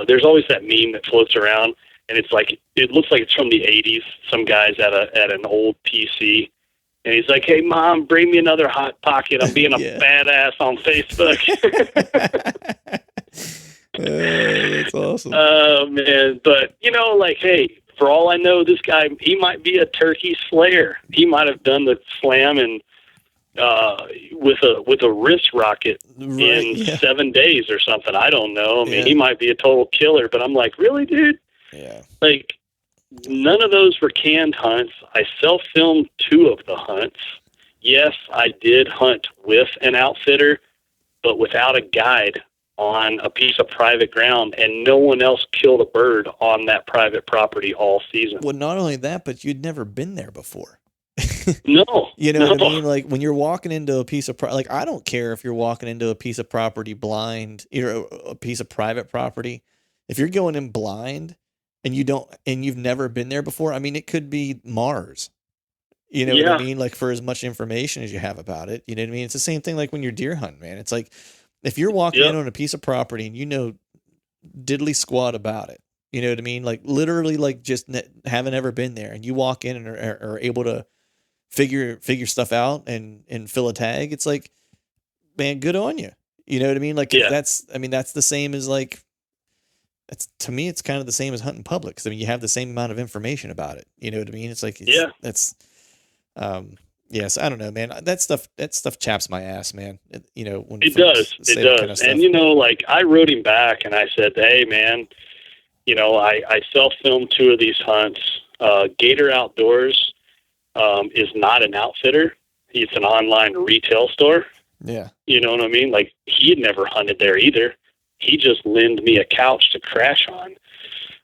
There's always that meme that floats around, and it's like, it looks like it's from the 80s. Some guy's at an old PC, and he's like, "Hey, Mom, bring me another Hot Pocket. I'm being a badass on Facebook." That's awesome. Oh, man. But, you know, like, hey, for all I know, this guy, he might be a turkey slayer. He might have done the slam and with a wrist rocket in 7 days or something. I don't know. I mean, he might be a total killer, but I'm like, really, dude? Yeah. Like, none of those were canned hunts. I self-filmed 2 of the hunts. Yes, I did hunt with an outfitter, but without a guide on a piece of private ground, and no one else killed a bird on that private property all season. Well, not only that, but you'd never been there before. No. You know what I mean? Like when you're walking into a piece of like, I don't care if you're walking into a piece of property blind, a piece of private property. If you're going in blind and you've never been there before, I mean, it could be Mars. You know what I mean? Like for as much information as you have about it, you know what I mean? It's the same thing like when you're deer hunting, man. It's like if you're walking in on a piece of property and you know diddly squat about it, you know what I mean? Like literally like just haven't ever been there, and you walk in and are able to figure stuff out and fill a tag. It's like, man, good on you. You know what I mean? Like, Yeah. that's the same as like, to me, it's kind of the same as hunting public. 'Cause, I mean, you have the same amount of information about it. You know what I mean? It's like, yes, I don't know, man. That stuff chaps my ass, man. When It folks does. say It that does. kind of stuff. And, like, I wrote him back and I said, hey, man, I self-filmed 2 of these hunts. Gator Outdoors is not an outfitter. It's an online retail store. Yeah. You know what I mean? Like, he had never hunted there either. He just lent me a couch to crash on.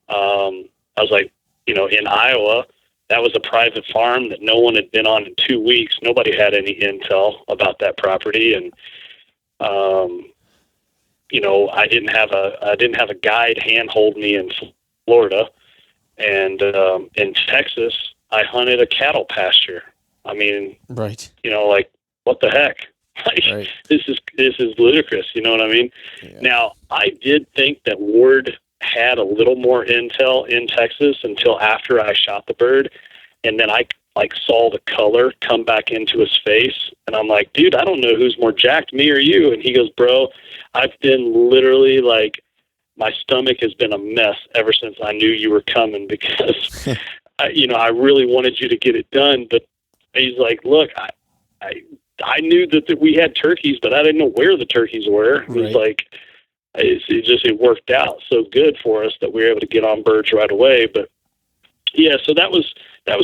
I was like, in Iowa, that was a private farm that no one had been on in 2 weeks. Nobody had any intel about that property. And, I didn't have a guide handhold me in Florida. And, in Texas, I hunted a cattle pasture. I mean, right. Like, what the heck? Like, right. This is ludicrous. You know what I mean? Yeah. Now, I did think that Ward had a little more intel in Texas until after I shot the bird. And then I saw the color come back into his face. And I'm like, dude, I don't know who's more jacked, me or you. And he goes, bro, I've been literally like, my stomach has been a mess ever since I knew you were coming because, I really wanted you to get it done. But he's like, look, I knew that we had turkeys, but I didn't know where the turkeys were. It was like, it worked out so good for us that we were able to get on birds right away. But yeah, so that was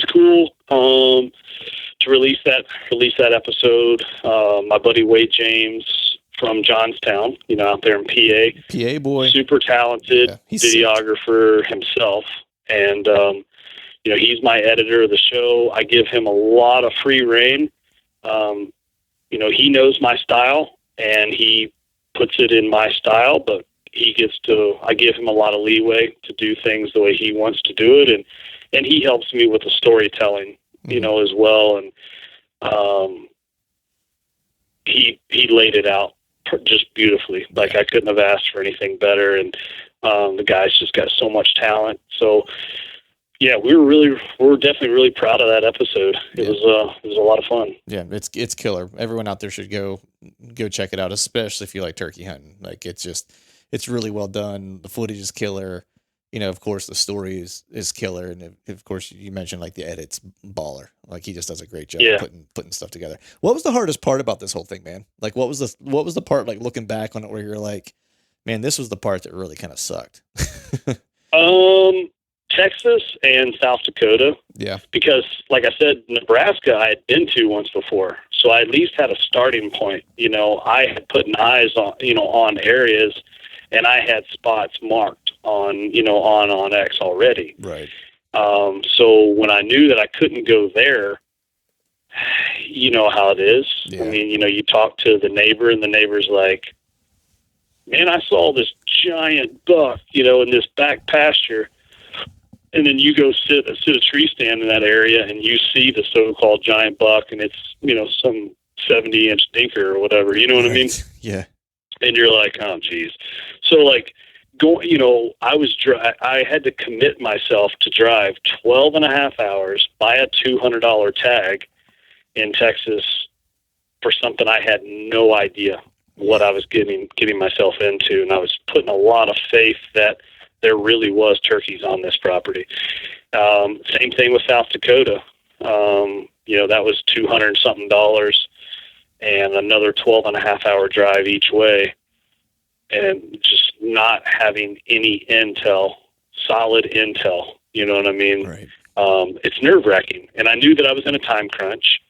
cool. To release that episode. My buddy Wade James from Johnstown, out there in PA boy, super talented videographer himself. And, he's my editor of the show. I give him a lot of free rein. He knows my style and he puts it in my style, but I give him a lot of leeway to do things the way he wants to do it. And he helps me with the storytelling, as well. And, he laid it out just beautifully. Like, I couldn't have asked for anything better. And, the guy's just got so much talent. So, yeah, we're definitely really proud of that episode. It was a lot of fun. Yeah, it's killer. Everyone out there should go check it out, especially if you like turkey hunting. Like, it's really well done. The footage is killer. Of course the story is killer, and of course you mentioned like the edit's baller. Like, he just does a great job putting stuff together. What was the hardest part about this whole thing, man? Like, what was the part, like, looking back on it where you're like, man, this was the part that really kind of sucked? Texas and South Dakota. Yeah. Because, like I said, Nebraska I had been to once before, so I at least had a starting point. I had put an eyes on areas, and I had spots marked on on X already. Right. So when I knew that I couldn't go there, you know how it is. Yeah. I mean, you talk to the neighbor, and the neighbor's like, man, I saw this giant buck, in this back pasture. And then you go sit a tree stand in that area, and you see the so-called giant buck, and it's, some 70-inch dinker or whatever. You know what I mean? Yeah. And you're like, oh, geez. So, like, I had to commit myself to drive 12 and a half hours, buy a $200 tag in Texas for something I had no idea what I was getting myself into. And I was putting a lot of faith that there really was turkeys on this property. Same thing with South Dakota. That was $200 something and another 12 and a half hour drive each way, and just not having any solid intel. You know what I mean? Right. It's nerve wracking. And I knew that I was in a time crunch.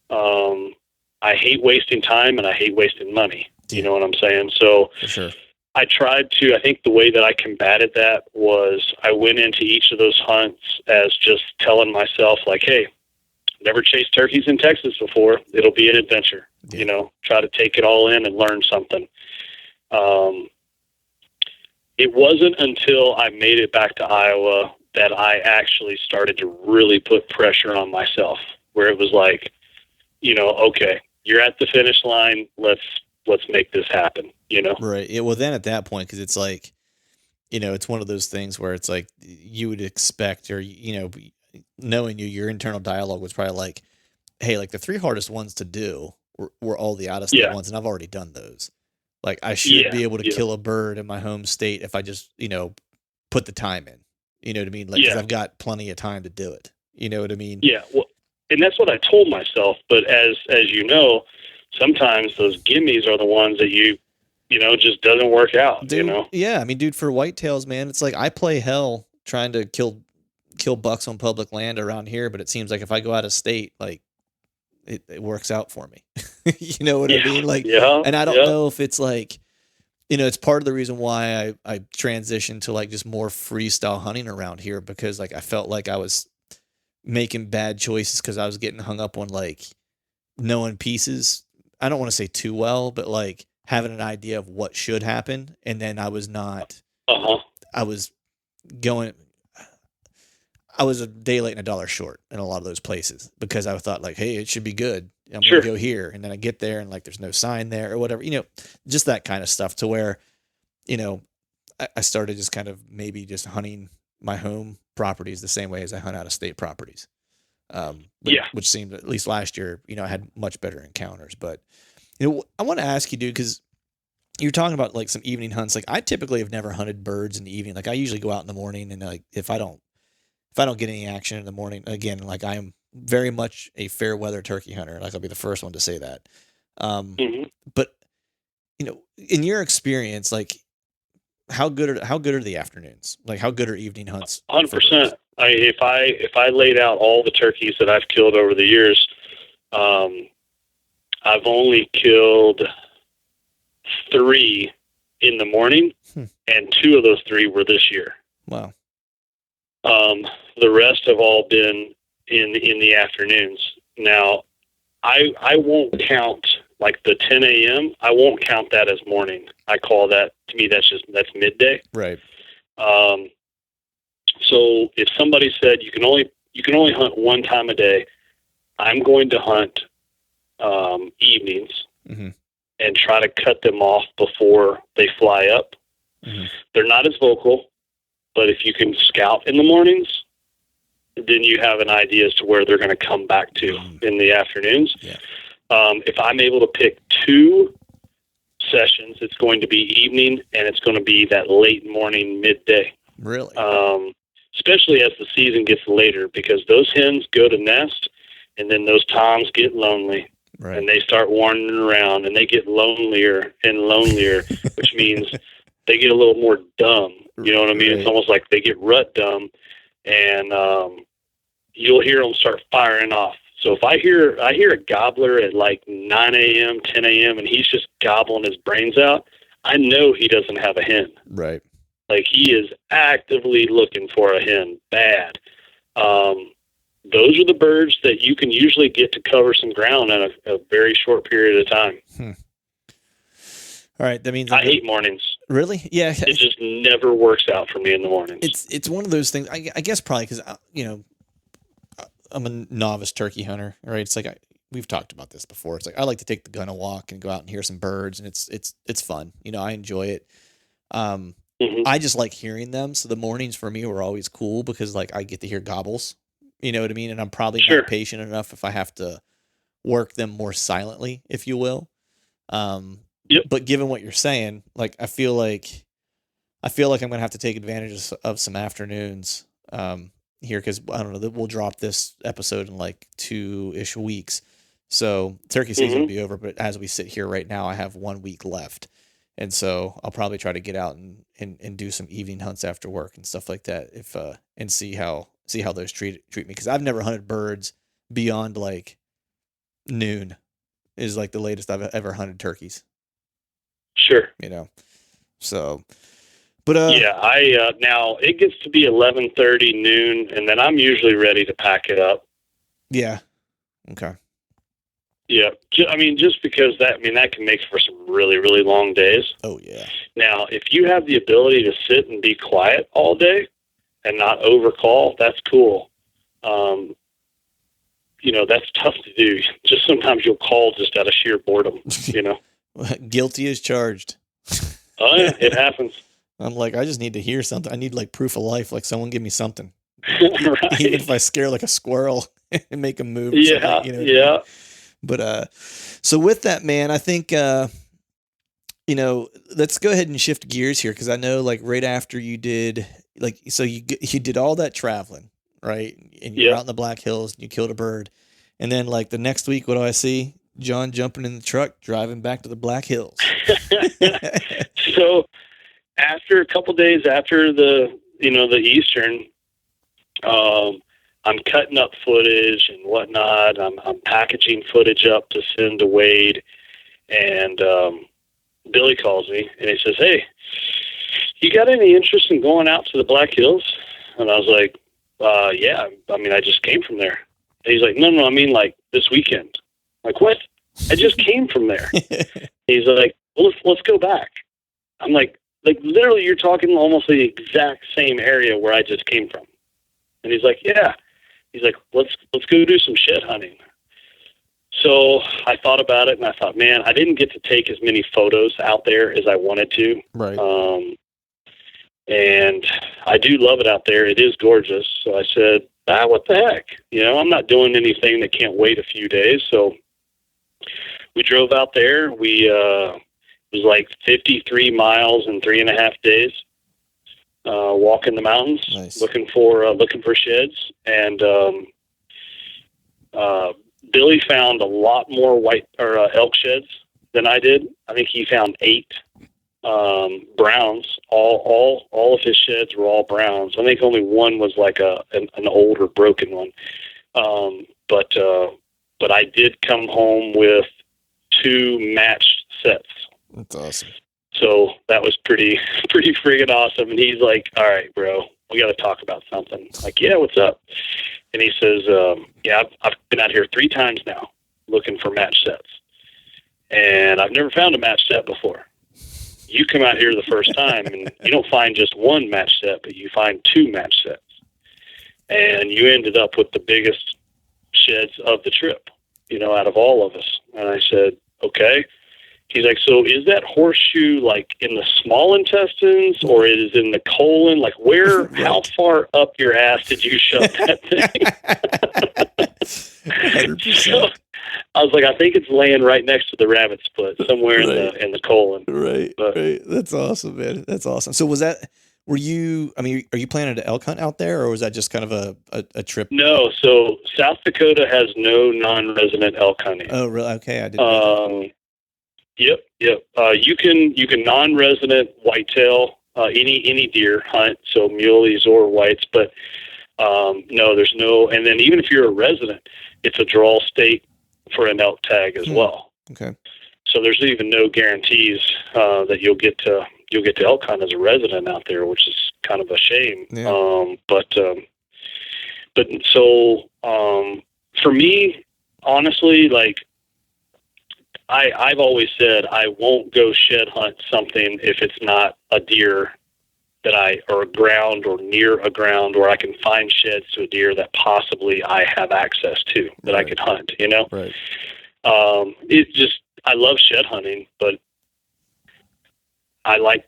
I hate wasting time and I hate wasting money. You know what I'm saying? So for sure. I think the way that I combated that was I went into each of those hunts as just telling myself, like, hey, never chased turkeys in Texas before. It'll be an adventure. Yeah. Try to take it all in and learn something. It wasn't until I made it back to Iowa that I actually started to really put pressure on myself, where it was like, okay, you're at the finish line. Let's make this happen. Right. Yeah, well, then at that point, because it's like, it's one of those things where it's like you would expect, or, knowing your internal dialogue was probably like, hey, like the 3 hardest ones to do were all the out of state ones, and I've already done those. Like I should be able to kill a bird in my home state if I just, put the time in. You know what I mean? Like, 'cause I've got plenty of time to do it. You know what I mean? Yeah. Well, and that's what I told myself. But as you know, sometimes those gimmies are the ones that just doesn't work out. Dude, yeah. I mean, dude, for whitetails, man, it's like I play hell trying to kill bucks on public land around here, but it seems like if I go out of state, like it works out for me. You know what I mean? Like, and I don't know if it's like, it's part of the reason why I transitioned to like just more freestyle hunting around here, because like I felt like I was making bad choices because I was getting hung up on like knowing pieces. I don't want to say too well, but like having an idea of what should happen. And then I was not, I was a day late and $1 short in a lot of those places because I thought like, hey, it should be good. I'm going to go here. And then I get there and like, there's no sign there or whatever, just that kind of stuff to where, I started just kind of maybe just hunting my home properties the same way as I hunt out of state properties. Which seemed, at least last year, I had much better encounters, but I want to ask you, dude, cause you're talking about like some evening hunts. Like I typically have never hunted birds in the evening. Like I usually go out in the morning and like, if I don't get any action in the morning, again, like I am very much a fair weather turkey hunter. Like I'll be the first one to say that. But in your experience, like how good are the afternoons? Like how good are evening hunts? 100%. If I laid out all the turkeys that I've killed over the years, I've only killed 3 in the morning, and 2 of those 3 were this year. Wow. The rest have all been in the afternoons. Now, I won't count like the 10 a.m. I won't count that as morning. I call that, to me, that's midday. Right. So if somebody said you can only hunt one time a day, I'm going to hunt evenings and try to cut them off before they fly up. They're not as vocal, but if you can scout in the mornings, then you have an idea as to where they're going to come back to in the afternoons. Yeah. If I'm able to pick 2 sessions, it's going to be evening and it's going to be that late morning, midday. Really? Especially as the season gets later, because those hens go to nest and then those toms get lonely. Right. And they start wandering around and they get lonelier and lonelier, which means they get a little more dumb. You know what I mean? Right. It's almost like they get rut dumb, and you'll hear them start firing off. So if I hear a gobbler at like 9 a.m., 10 a.m., and he's just gobbling his brains out, I know he doesn't have a hen. Right. Like he is actively looking for a hen bad. Those are the birds that you can usually get to cover some ground in a very short period of time. All right. That means I hate mornings. Really? Yeah. It just never works out for me in the mornings. It's one of those things, I guess probably because, I'm a novice turkey hunter, right? It's like, we've talked about this before. It's like, I like to take the gun a walk and go out and hear some birds, and it's fun. I enjoy it. I just like hearing them. So the mornings for me were always cool because like I get to hear gobbles, you know what I mean? And I'm probably not patient enough if I have to work them more silently, if you will. But given what you're saying, like, I feel like I'm going to have to take advantage of some afternoons, here. 'Cause I don't know, we'll drop this episode in like 2-ish weeks. So turkey season will be over, but as we sit here right now, I have 1 week left. And so I'll probably try to get out and do some evening hunts after work and stuff like that. And see how those treat me. 'Cause I've never hunted birds beyond like noon is like the latest I've ever hunted turkeys. Sure. So, but, now it gets to be 11:30 noon, and then I'm usually ready to pack it up. Yeah. Okay. Yeah. I mean, just because that can make for some really, really long days. Oh yeah. Now, if you have the ability to sit and be quiet all day and not overcall, that's cool. That's tough to do. Just sometimes you'll call just out of sheer boredom, Guilty as charged. Oh yeah, it happens. I'm like, I just need to hear something. I need like proof of life. Like someone give me something. Right. Even if I scare like a squirrel and make them move. Yeah. But, so with that, man, I think, let's go ahead and shift gears here, because I know, like, right after you did, like, so you did all that traveling, right? And you're out in the Black Hills, and you killed a bird, and then, like, the next week, what do I see? John jumping in the truck, driving back to the Black Hills. So after a couple days after the Eastern, I'm cutting up footage and whatnot. I'm packaging footage up to send to Wade, and Billy calls me and he says, "Hey, you got any interest in going out to the Black Hills?" And I was like, "Yeah. I mean, I just came from there." And he's like, "No, I mean, like, this weekend." I'm like, "What? I just came from there." He's like, "Well, let's go back." I'm like literally, you're talking almost the exact same area where I just came from. And he's like, "Yeah." He's like, let's go do some shed hunting. So I thought about it, and I thought, man, I didn't get to take as many photos out there as I wanted to. Right. And I do love it out there. It is gorgeous. So I said, what the heck? I'm not doing anything that can't wait a few days. So we drove out there. It was like 53 miles in 3.5 days. Walking the mountains, nice. looking for sheds, and Billy found a lot more elk sheds than I did. I think he found 8 browns. All of his sheds were all browns. I think only one was like an older broken one. But I did come home with 2 matched sets. That's awesome. So that was pretty friggin' awesome. And he's like, "All right, bro, we got to talk about something." I'm like, "Yeah, what's up?" And he says, "Yeah, I've been out here 3 times now looking for match sets, and I've never found a match set before. You come out here the first time, and you don't find just 1 match set, but you find 2 match sets. And you ended up with the biggest sheds of the trip, out of all of us." And I said, "Okay." He's like, "So is that horseshoe like in the small intestines, or it is in the colon? Like, where, how far up your ass did you shove that thing?" 100%. So I was like, "I think it's laying right next to the rabbit's foot, somewhere in the colon." Right. Right. That's awesome, man. That's awesome. So are you planning to elk hunt out there, or was that just kind of a trip? No. So South Dakota has no non-resident elk hunting. Oh, really? Okay. I didn't know that. Yep. You can non-resident whitetail, any deer hunt, so muleys or whites, but no, there's no. And then even if you're a resident, it's a draw state for an elk tag as well. Okay. So there's even no guarantees that you'll get to elk hunt as a resident out there, which is kind of a shame. Yeah. But so for me, honestly, like, I've always said I won't go shed hunt something if it's not a deer or a ground or near a ground where I can find sheds to a deer that possibly I have access to that I could hunt, Right. I love shed hunting, but I like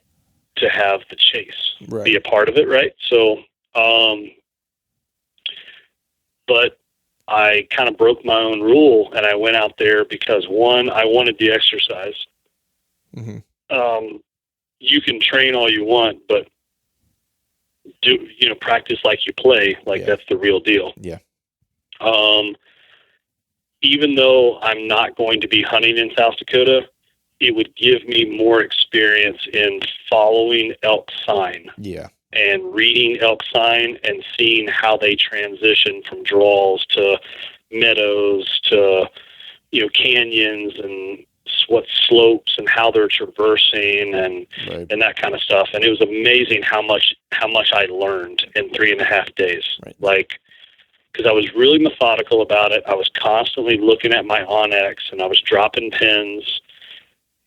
to have the chase, be a part of it. Right. So, but I kind of broke my own rule, and I went out there because, one, I wanted the exercise. Mm-hmm. You can train all you want, but practice like you play, that's the real deal. Yeah. Even though I'm not going to be hunting in South Dakota, it would give me more experience in following elk sign. Yeah. And reading elk sign and seeing how they transition from draws to meadows to, canyons and what slopes and how they're traversing and that kind of stuff. And it was amazing how much I learned in 3.5 days. Right. Because I was really methodical about it. I was constantly looking at my Onyx, and I was dropping pins.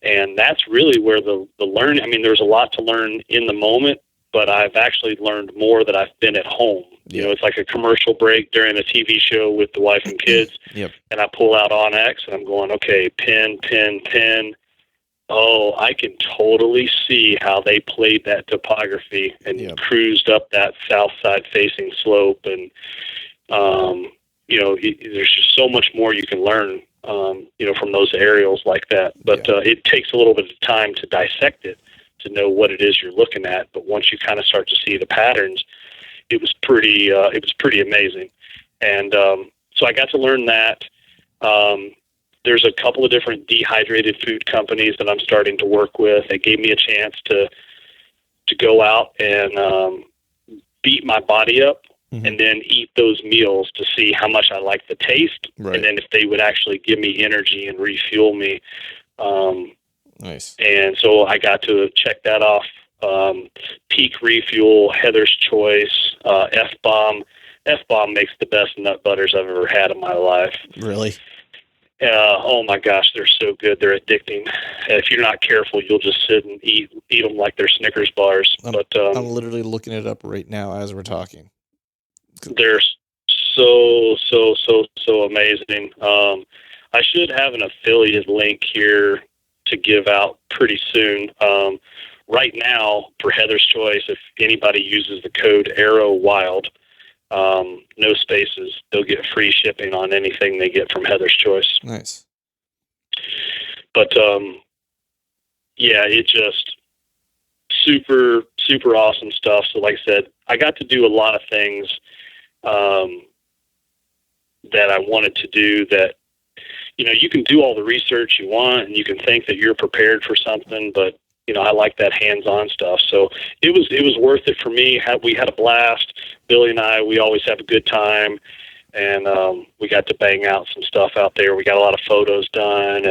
And that's really where the learning, I mean, there's a lot to learn in the moment, but I've actually learned more that I've been at home. Yeah. It's like a commercial break during a TV show with the wife and kids. Yep. And I pull out Onyx, and I'm going, okay, pin. Oh, I can totally see how they played that topography and cruised up that south side facing slope. And, there's just so much more you can learn from those aerials like that. But it takes a little bit of time to dissect it, to know what it is you're looking at. But once you kind of start to see the patterns, it was pretty amazing. And so I got to learn that. There's a couple of different dehydrated food companies that I'm starting to work with. They gave me a chance to go out and beat my body up, and then eat those meals to see how much I like the taste, and then if they would actually give me energy and refuel me. Nice. And so I got to check that off. Peak Refuel, Heather's Choice, F-Bomb. F-Bomb makes the best nut butters I've ever had in my life. Really? Oh my gosh, they're so good. They're addicting. If you're not careful, you'll just sit and eat them like they're Snickers bars. I'm literally looking it up right now as we're talking. They're so amazing. I should have an affiliate link here to give out pretty soon. Right now, for Heather's Choice, if anybody uses the code ArrowWild, no spaces, they'll get free shipping on anything they get from Heather's Choice. Nice. But it just super awesome stuff. So like I said, I got to do a lot of things that I wanted to do that, you can do all the research you want and you can think that you're prepared for something, but I like that hands-on stuff. So it was worth it for me. We had a blast. Billy and I, we always have a good time, and we got to bang out some stuff out there. We got a lot of photos done,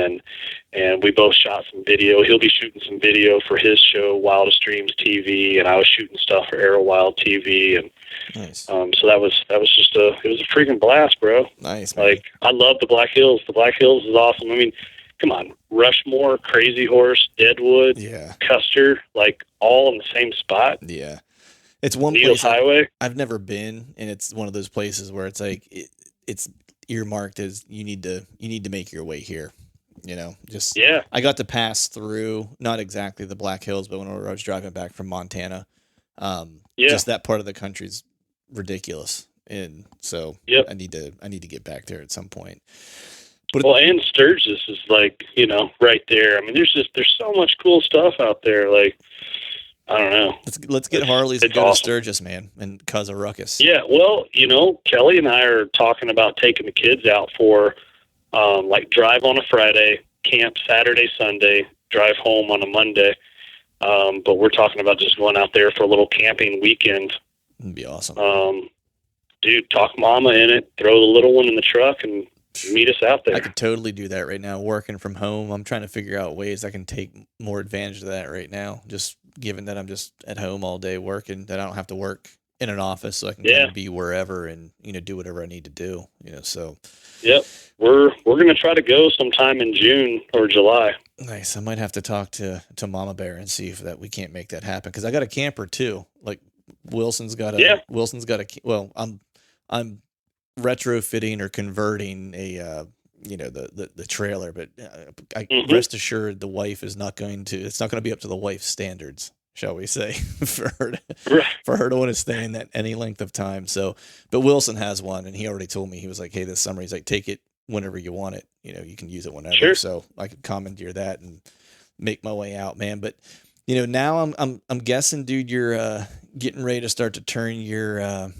and we both shot some video. He'll be shooting some video for his show, Wildest Dreams TV, and I was shooting stuff for Arrow Wild TV, and nice. So that was just it was a freaking blast, bro. Nice, man. Like, I love the Black Hills. The Black Hills is awesome. I mean, come on, Rushmore, Crazy Horse, Deadwood, Custer, like all in the same spot. Yeah. It's one Needles place Highway. I've never been, and it's one of those places where it's like it's earmarked as you need to make your way here. I got to pass through, not exactly the Black Hills, but when I was driving back from Montana, just that part of the country's ridiculous, and so I need to get back there at some point. But and Sturgis is like, right there. I mean, there's so much cool stuff out there. Like, I don't know. Let's get Harleys and go to Sturgis, man, and cause a ruckus. Yeah, well, Kelly and I are talking about taking the kids out for, drive on a Friday, camp Saturday, Sunday, drive home on a Monday. But we're talking about just going out there for a little camping weekend. It'd be awesome. Dude, talk mama in it, throw the little one in the truck, and meet us out there. I could totally do that right now, working from home. I'm trying to figure out ways I can take more advantage of that right now, just given that I'm just at home all day working, that I don't have to work in an office, so I can kind of be wherever and, do whatever I need to do, so. Yep. We're going to try to go sometime in June or July. Nice. I might have to talk to Mama Bear and see if we can't make that happen. Cause I got a camper too. Like Wilson's got I'm retrofitting or converting a, the trailer, but rest assured the wife it's not going to be up to the wife's standards, shall we say, for her to want to stay in that any length of time. So, but Wilson has one, and he already told me, he was like, hey, this summer, he's like, take it whenever you want it. You can use it whenever. Sure. So I could commandeer that and make my way out, man. But, now I'm guessing, dude, you're getting ready to start to turn your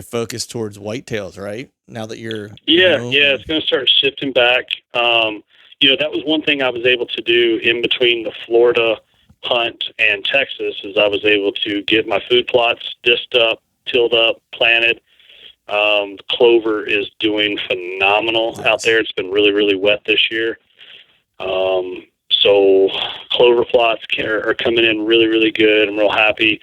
focus towards whitetails, right? Now that you're it's going to start shifting back. That was one thing I was able to do in between the Florida hunt and Texas, is I was able to get my food plots disced up, tilled up, planted. Clover is doing phenomenal out there. It's been really, really wet this year. So clover plots are coming in really, really good. I'm real happy.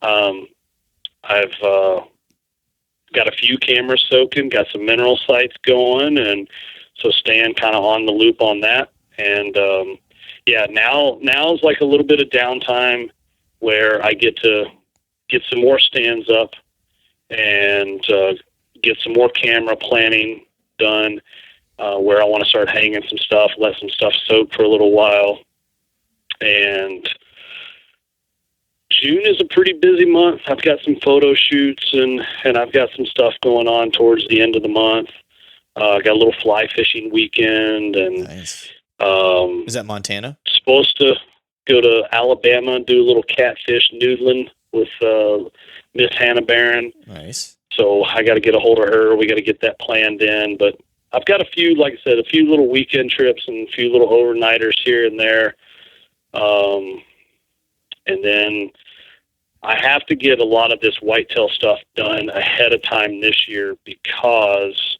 I've got a few cameras soaking, got some mineral sites going, and so staying kind of on the loop on that. And now's like a little bit of downtime where I get to get some more stands up and get some more camera planning done, where I want to start hanging some stuff, let some stuff soak for a little while. And June is a pretty busy month. I've got some photo shoots and I've got some stuff going on towards the end of the month. Got a little fly fishing weekend, and nice. Is that Montana? Supposed to go to Alabama and do a little catfish noodling with Miss Hannah Barron. Nice. So I got to get a hold of her. We got to get that planned in. But I've got a few, like I said, a few little weekend trips and a few little overnighters here and there. And then I have to get a lot of this whitetail stuff done ahead of time this year, because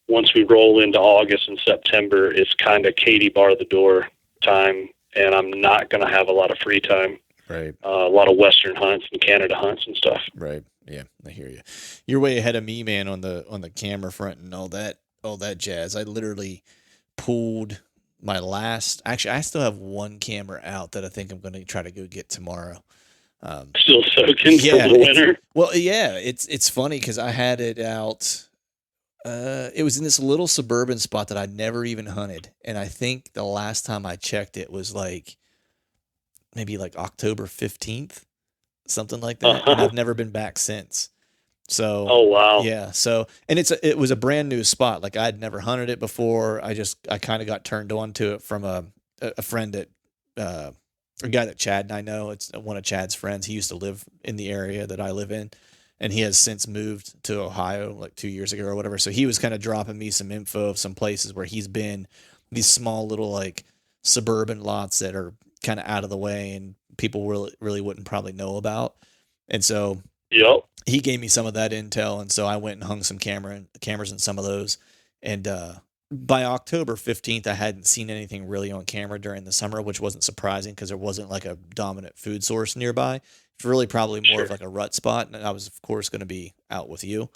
once we roll into August and September, it's kind of Katie bar the door time, and I'm not going to have a lot of free time. Right. A lot of Western hunts and Canada hunts and stuff. Right. Yeah, I hear you. You're way ahead of me, man, on the camera front and all that jazz. I literally pulled my last. Actually, I still have one camera out that I think I'm going to try to go get tomorrow. Still soaking from the winter. Well, yeah, it's funny because I had it out. It was in this little suburban spot that I'd never even hunted, and I think the last time I checked it was maybe October 15th, something like that. And I've never been back since. So, oh wow, yeah. So, and it was a brand new spot. Like I'd never hunted it before. I kind of got turned on to it from a friend a guy that Chad and I know. It's one of Chad's friends. He used to live in the area that I live in, and he has since moved to Ohio like 2 years ago or whatever. So he was kind of dropping me some info of some places where he's been, these small little like suburban lots that are kind of out of the way and people really wouldn't probably know about. And so yep, he gave me some of that intel. And so I went and hung some cameras in some of those. And, by October 15th, I hadn't seen anything really on camera during the summer, which wasn't surprising because there wasn't like a dominant food source nearby. It's really probably more of like a rut spot. And I was, of course, going to be out with you.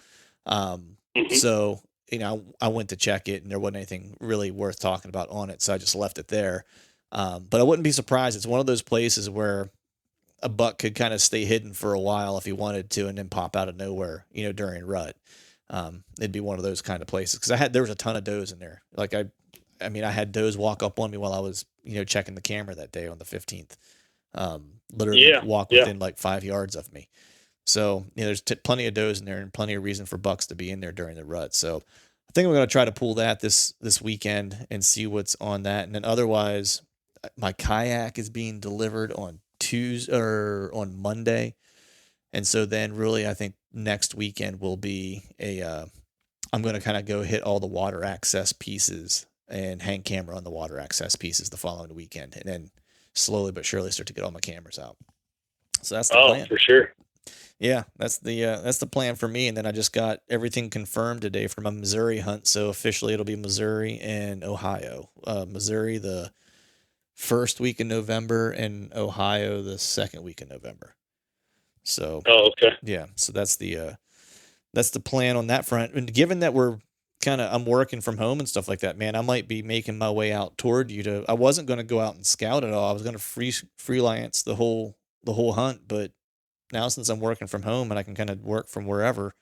So, I went to check it and there wasn't anything really worth talking about on it. So I just left it there. But I wouldn't be surprised. It's one of those places where a buck could kind of stay hidden for a while if he wanted to and then pop out of nowhere, during rut. It'd be one of those kind of places because there was a ton of does in there. Like I had does walk up on me while I was, checking the camera that day on the 15th. Literally walk within like 5 yards of me. So, there's plenty of does in there and plenty of reason for bucks to be in there during the rut. So I think I'm going to try to pull that this weekend and see what's on that. And then otherwise, my kayak is being delivered on Tuesday or on Monday. And so then really, I think next weekend will be I'm going to kind of go hit all the water access pieces and hang camera on the water access pieces the following weekend. And then slowly but surely start to get all my cameras out. So that's the plan. Oh, for sure. Yeah, that's the plan for me. And then I just got everything confirmed today from a Missouri hunt. So officially it'll be Missouri and Ohio. Missouri the first week in November and Ohio the second week in November. So, okay. Yeah. So that's the plan on that front. And given that I'm working from home and stuff like that, man, I might be making my way out toward you I wasn't going to go out and scout at all. I was going to freelance the whole hunt. But now since I'm working from home and I can kind of work from wherever,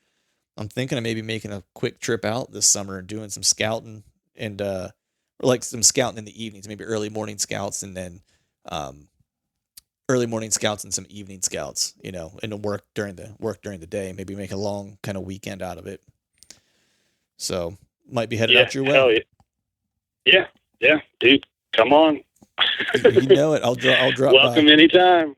I'm thinking of maybe making a quick trip out this summer and doing some scouting and, or like some scouting in the evenings, maybe early morning scouts and then, early morning scouts and some evening scouts, and work during the day, maybe make a long kind of weekend out of it. So might be headed out your way. Yeah, dude, come on. You know it. I'll drop Welcome by. anytime.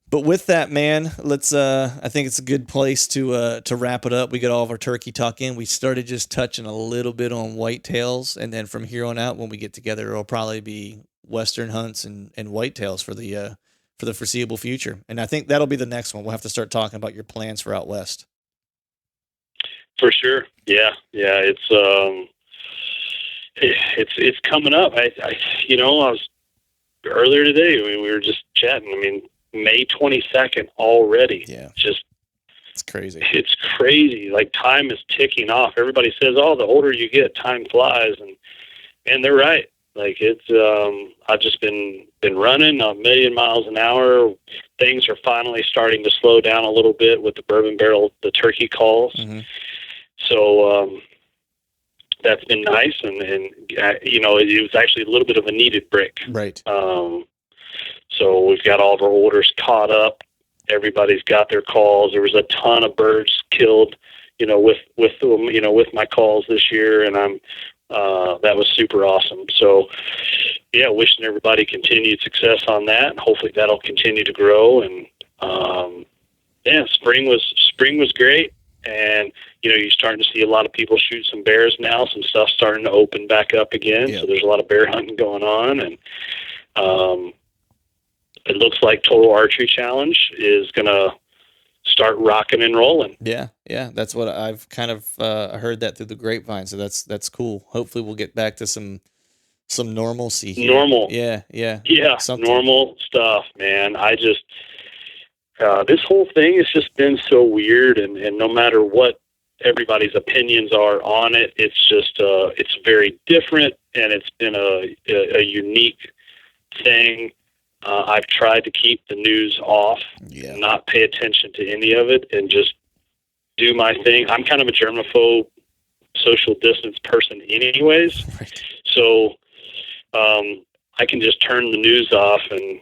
But with that, man, let's. I think it's a good place to wrap it up. We got all of our turkey talk in. We started just touching a little bit on whitetails, and then from here on out, when we get together, it'll probably be Western hunts and whitetails for the foreseeable future. And I think that'll be the next one. We'll have to start talking about your plans for out west. For sure. Yeah. It's coming up. I was earlier today. We were just chatting. May 22nd already. Yeah. It's crazy. It's crazy. Like time is ticking off. Everybody says, "Oh, the older you get, time flies," and they're right. Like it's, I've just been running a million miles an hour. Things are finally starting to slow down a little bit with the bourbon barrel, the turkey calls. Mm-hmm. So, that's been nice. And it was actually a little bit of a needed break. Right. So we've got all of our orders caught up. Everybody's got their calls. There was a ton of birds killed with my calls this year, and that was super awesome. So yeah, wishing everybody continued success on that, and hopefully that'll continue to grow. And spring was great, and you're starting to see a lot of people shoot some bears now. Some stuff's starting to open back up again, so there's a lot of bear hunting going on, and it looks like Total Archery Challenge is gonna start rocking and rolling. Yeah, that's what I've kind of heard that through the grapevine. So that's cool. Hopefully, we'll get back to some normalcy here. Yeah, something. Normal stuff, man. I just this whole thing has just been so weird, and no matter what everybody's opinions are on it, it's just it's very different, and it's been a unique thing. I've tried to keep the news off, not pay attention to any of it, and just do my thing. I'm kind of a germaphobe, social distance person anyways, right. So I can just turn the news off and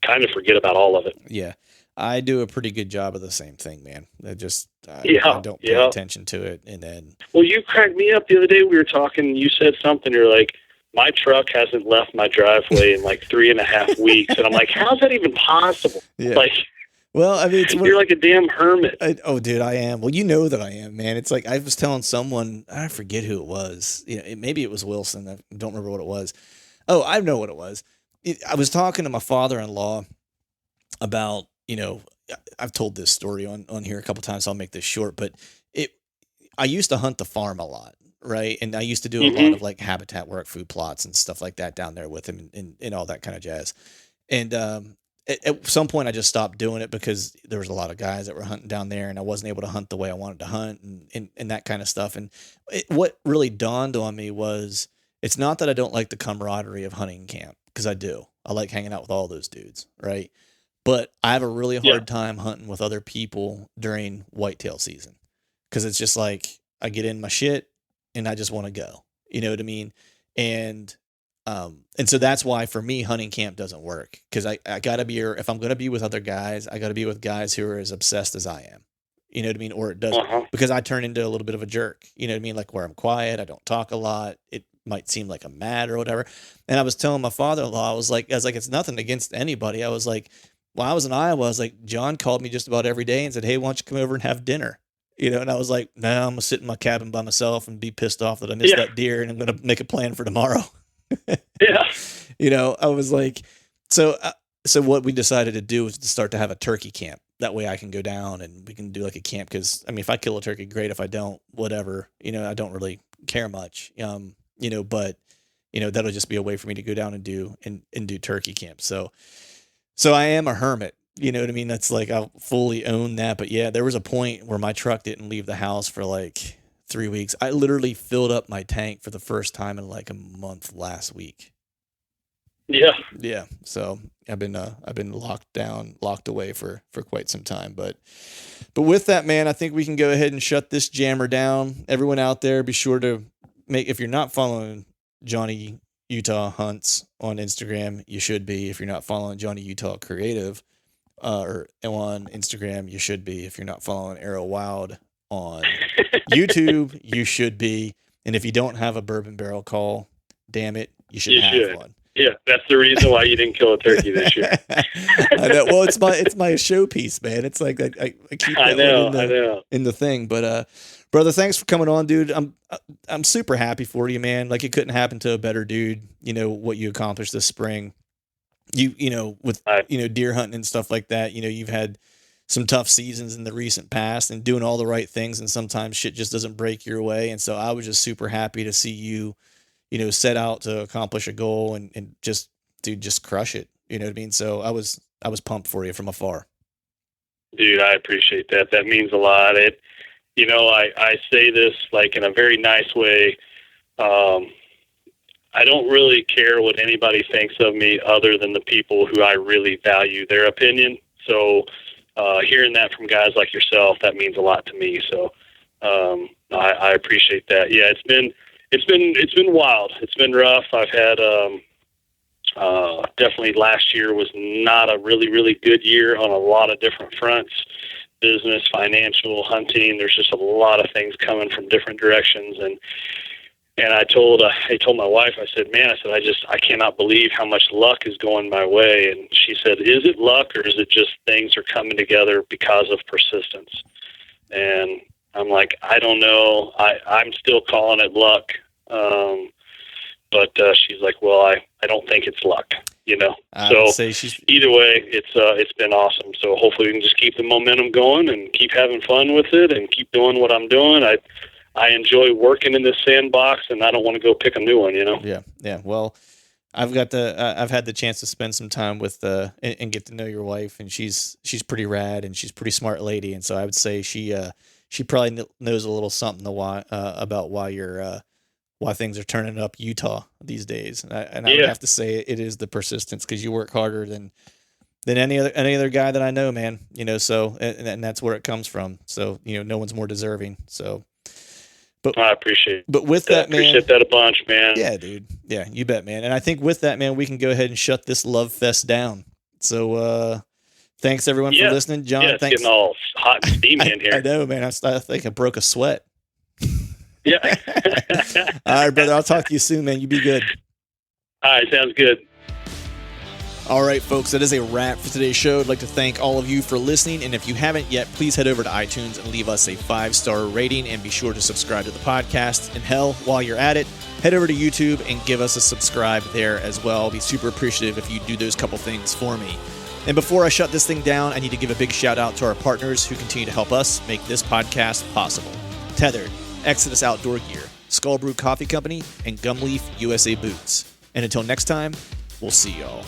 kind of forget about all of it. Yeah, I do a pretty good job of the same thing, man. I don't pay attention to it. And then, well, you cracked me up the other day. We were talking, you said something, you're like, my truck hasn't left my driveway in like 3.5 weeks. And I'm like, how's that even possible? Yeah. Like, well, I mean, you're like a damn hermit. Dude, I am. Well, you know that I am, man. It's like, I was telling someone, I forget who it was. Maybe it was Wilson. I don't remember what it was. Oh, I know what it was. I was talking to my father-in-law about, I've told this story on here a couple times, so I'll make this short, but I used to hunt the farm a lot. Right. And I used to do a lot of like habitat work, food plots and stuff like that down there with him and all that kind of jazz. And at some point I just stopped doing it because there was a lot of guys that were hunting down there and I wasn't able to hunt the way I wanted to hunt and that kind of stuff. And what really dawned on me was it's not that I don't like the camaraderie of hunting camp, because I do. I like hanging out with all those dudes. Right. But I have a really hard time hunting with other people during whitetail season, because it's just like I get in my shit and I just want to go, you know what I mean? And so that's why for me, hunting camp doesn't work. Cause I gotta be, if I'm going to be with other guys, I gotta be with guys who are as obsessed as I am, you know what I mean? Or it doesn't, because I turn into a little bit of a jerk, you know what I mean? Like where I'm quiet, I don't talk a lot. It might seem like I'm mad or whatever. And I was telling my father-in-law, I was like, it's nothing against anybody. I was like, when I was in Iowa, I was like, John called me just about every day and said, hey, why don't you come over and have dinner? And I was like, no, I'm going to sit in my cabin by myself and be pissed off that I missed that deer, and I'm going to make a plan for tomorrow. I was like, so what we decided to do was to start to have a turkey camp. That way I can go down and we can do like a camp. Cause I mean, if I kill a turkey, great. If I don't, whatever, I don't really care much. But that'll just be a way for me to go down and do turkey camp. So I am a hermit. You know what I mean? That's like, I'll fully own that. But yeah, there was a point where my truck didn't leave the house for like 3 weeks. I literally filled up my tank for the first time in like a month last week. Yeah. So I've been locked away for quite some time. But with that, man, I think we can go ahead and shut this jammer down. Everyone out there, be sure to if you're not following Johnny Utah Hunts on Instagram, you should be. If you're not following Johnny Utah Creative, or on Instagram, you should be. If you're not following Arrow Wild on YouTube, you should be. And if you don't have a bourbon barrel call, damn it, you should have one. Yeah, that's the reason why you didn't kill a turkey this year. I know. Well, it's my showpiece, man. It's like I keep that in the thing. But brother, thanks for coming on, dude. I'm super happy for you, man. Like, it couldn't happen to a better dude. What you accomplished this spring. With deer hunting and stuff like that, you've had some tough seasons in the recent past and doing all the right things, and sometimes shit just doesn't break your way. And so I was just super happy to see you, set out to accomplish a goal and just crush it. You know what I mean? So I was pumped for you from afar. Dude, I appreciate that. That means a lot. I say this like in a very nice way. I don't really care what anybody thinks of me other than the people who I really value their opinion. So hearing that from guys like yourself, that means a lot to me. So I appreciate that. Yeah, it's been wild. It's been rough. I've had definitely last year was not a really, really good year on a lot of different fronts. business, financial, hunting. There's just a lot of things coming from different directions. And I told my wife, I said, man, I cannot believe how much luck is going my way. And she said, is it luck, or is it just things are coming together because of persistence? And I'm like, I don't know. I'm still calling it luck. But she's like, well, I don't think it's luck, you know. So either way, it's been awesome. So hopefully we can just keep the momentum going and keep having fun with it and keep doing what I'm doing. I enjoy working in this sandbox, and I don't want to go pick a new one, you know. Yeah. Well, I've had the chance to spend some time with and get to know your wife, and she's pretty rad, and she's a pretty smart lady, and so I would say she probably knows a little something about why things are turning up Utah these days. And I would have to say it is the persistence, because you work harder than any other guy that I know, man. You know, so and that's where it comes from. So, you know, no one's more deserving. So, but I appreciate. But with that, man, appreciate that a bunch, man. Yeah, dude. Yeah, you bet, man. And I think with that, man, we can go ahead and shut this love fest down. So, thanks everyone for listening, John. Yeah, it's thanks. Getting all hot and steamy in here. I know, man. I think I broke a sweat. Yeah. All right, brother. I'll talk to you soon, man. You be good. All right. Sounds good. All right, folks. That is a wrap for today's show. I'd like to thank all of you for listening. And if you haven't yet, please head over to iTunes and leave us a 5-star rating, and be sure to subscribe to the podcast. And hell, while you're at it, head over to YouTube and give us a subscribe there as well. I'll be super appreciative if you do those couple things for me. And before I shut this thing down, I need to give a big shout out to our partners who continue to help us make this podcast possible. Tethered, Exodus Outdoor Gear, Skull Brew Coffee Company, and Gumleaf USA Boots. And until next time, we'll see y'all.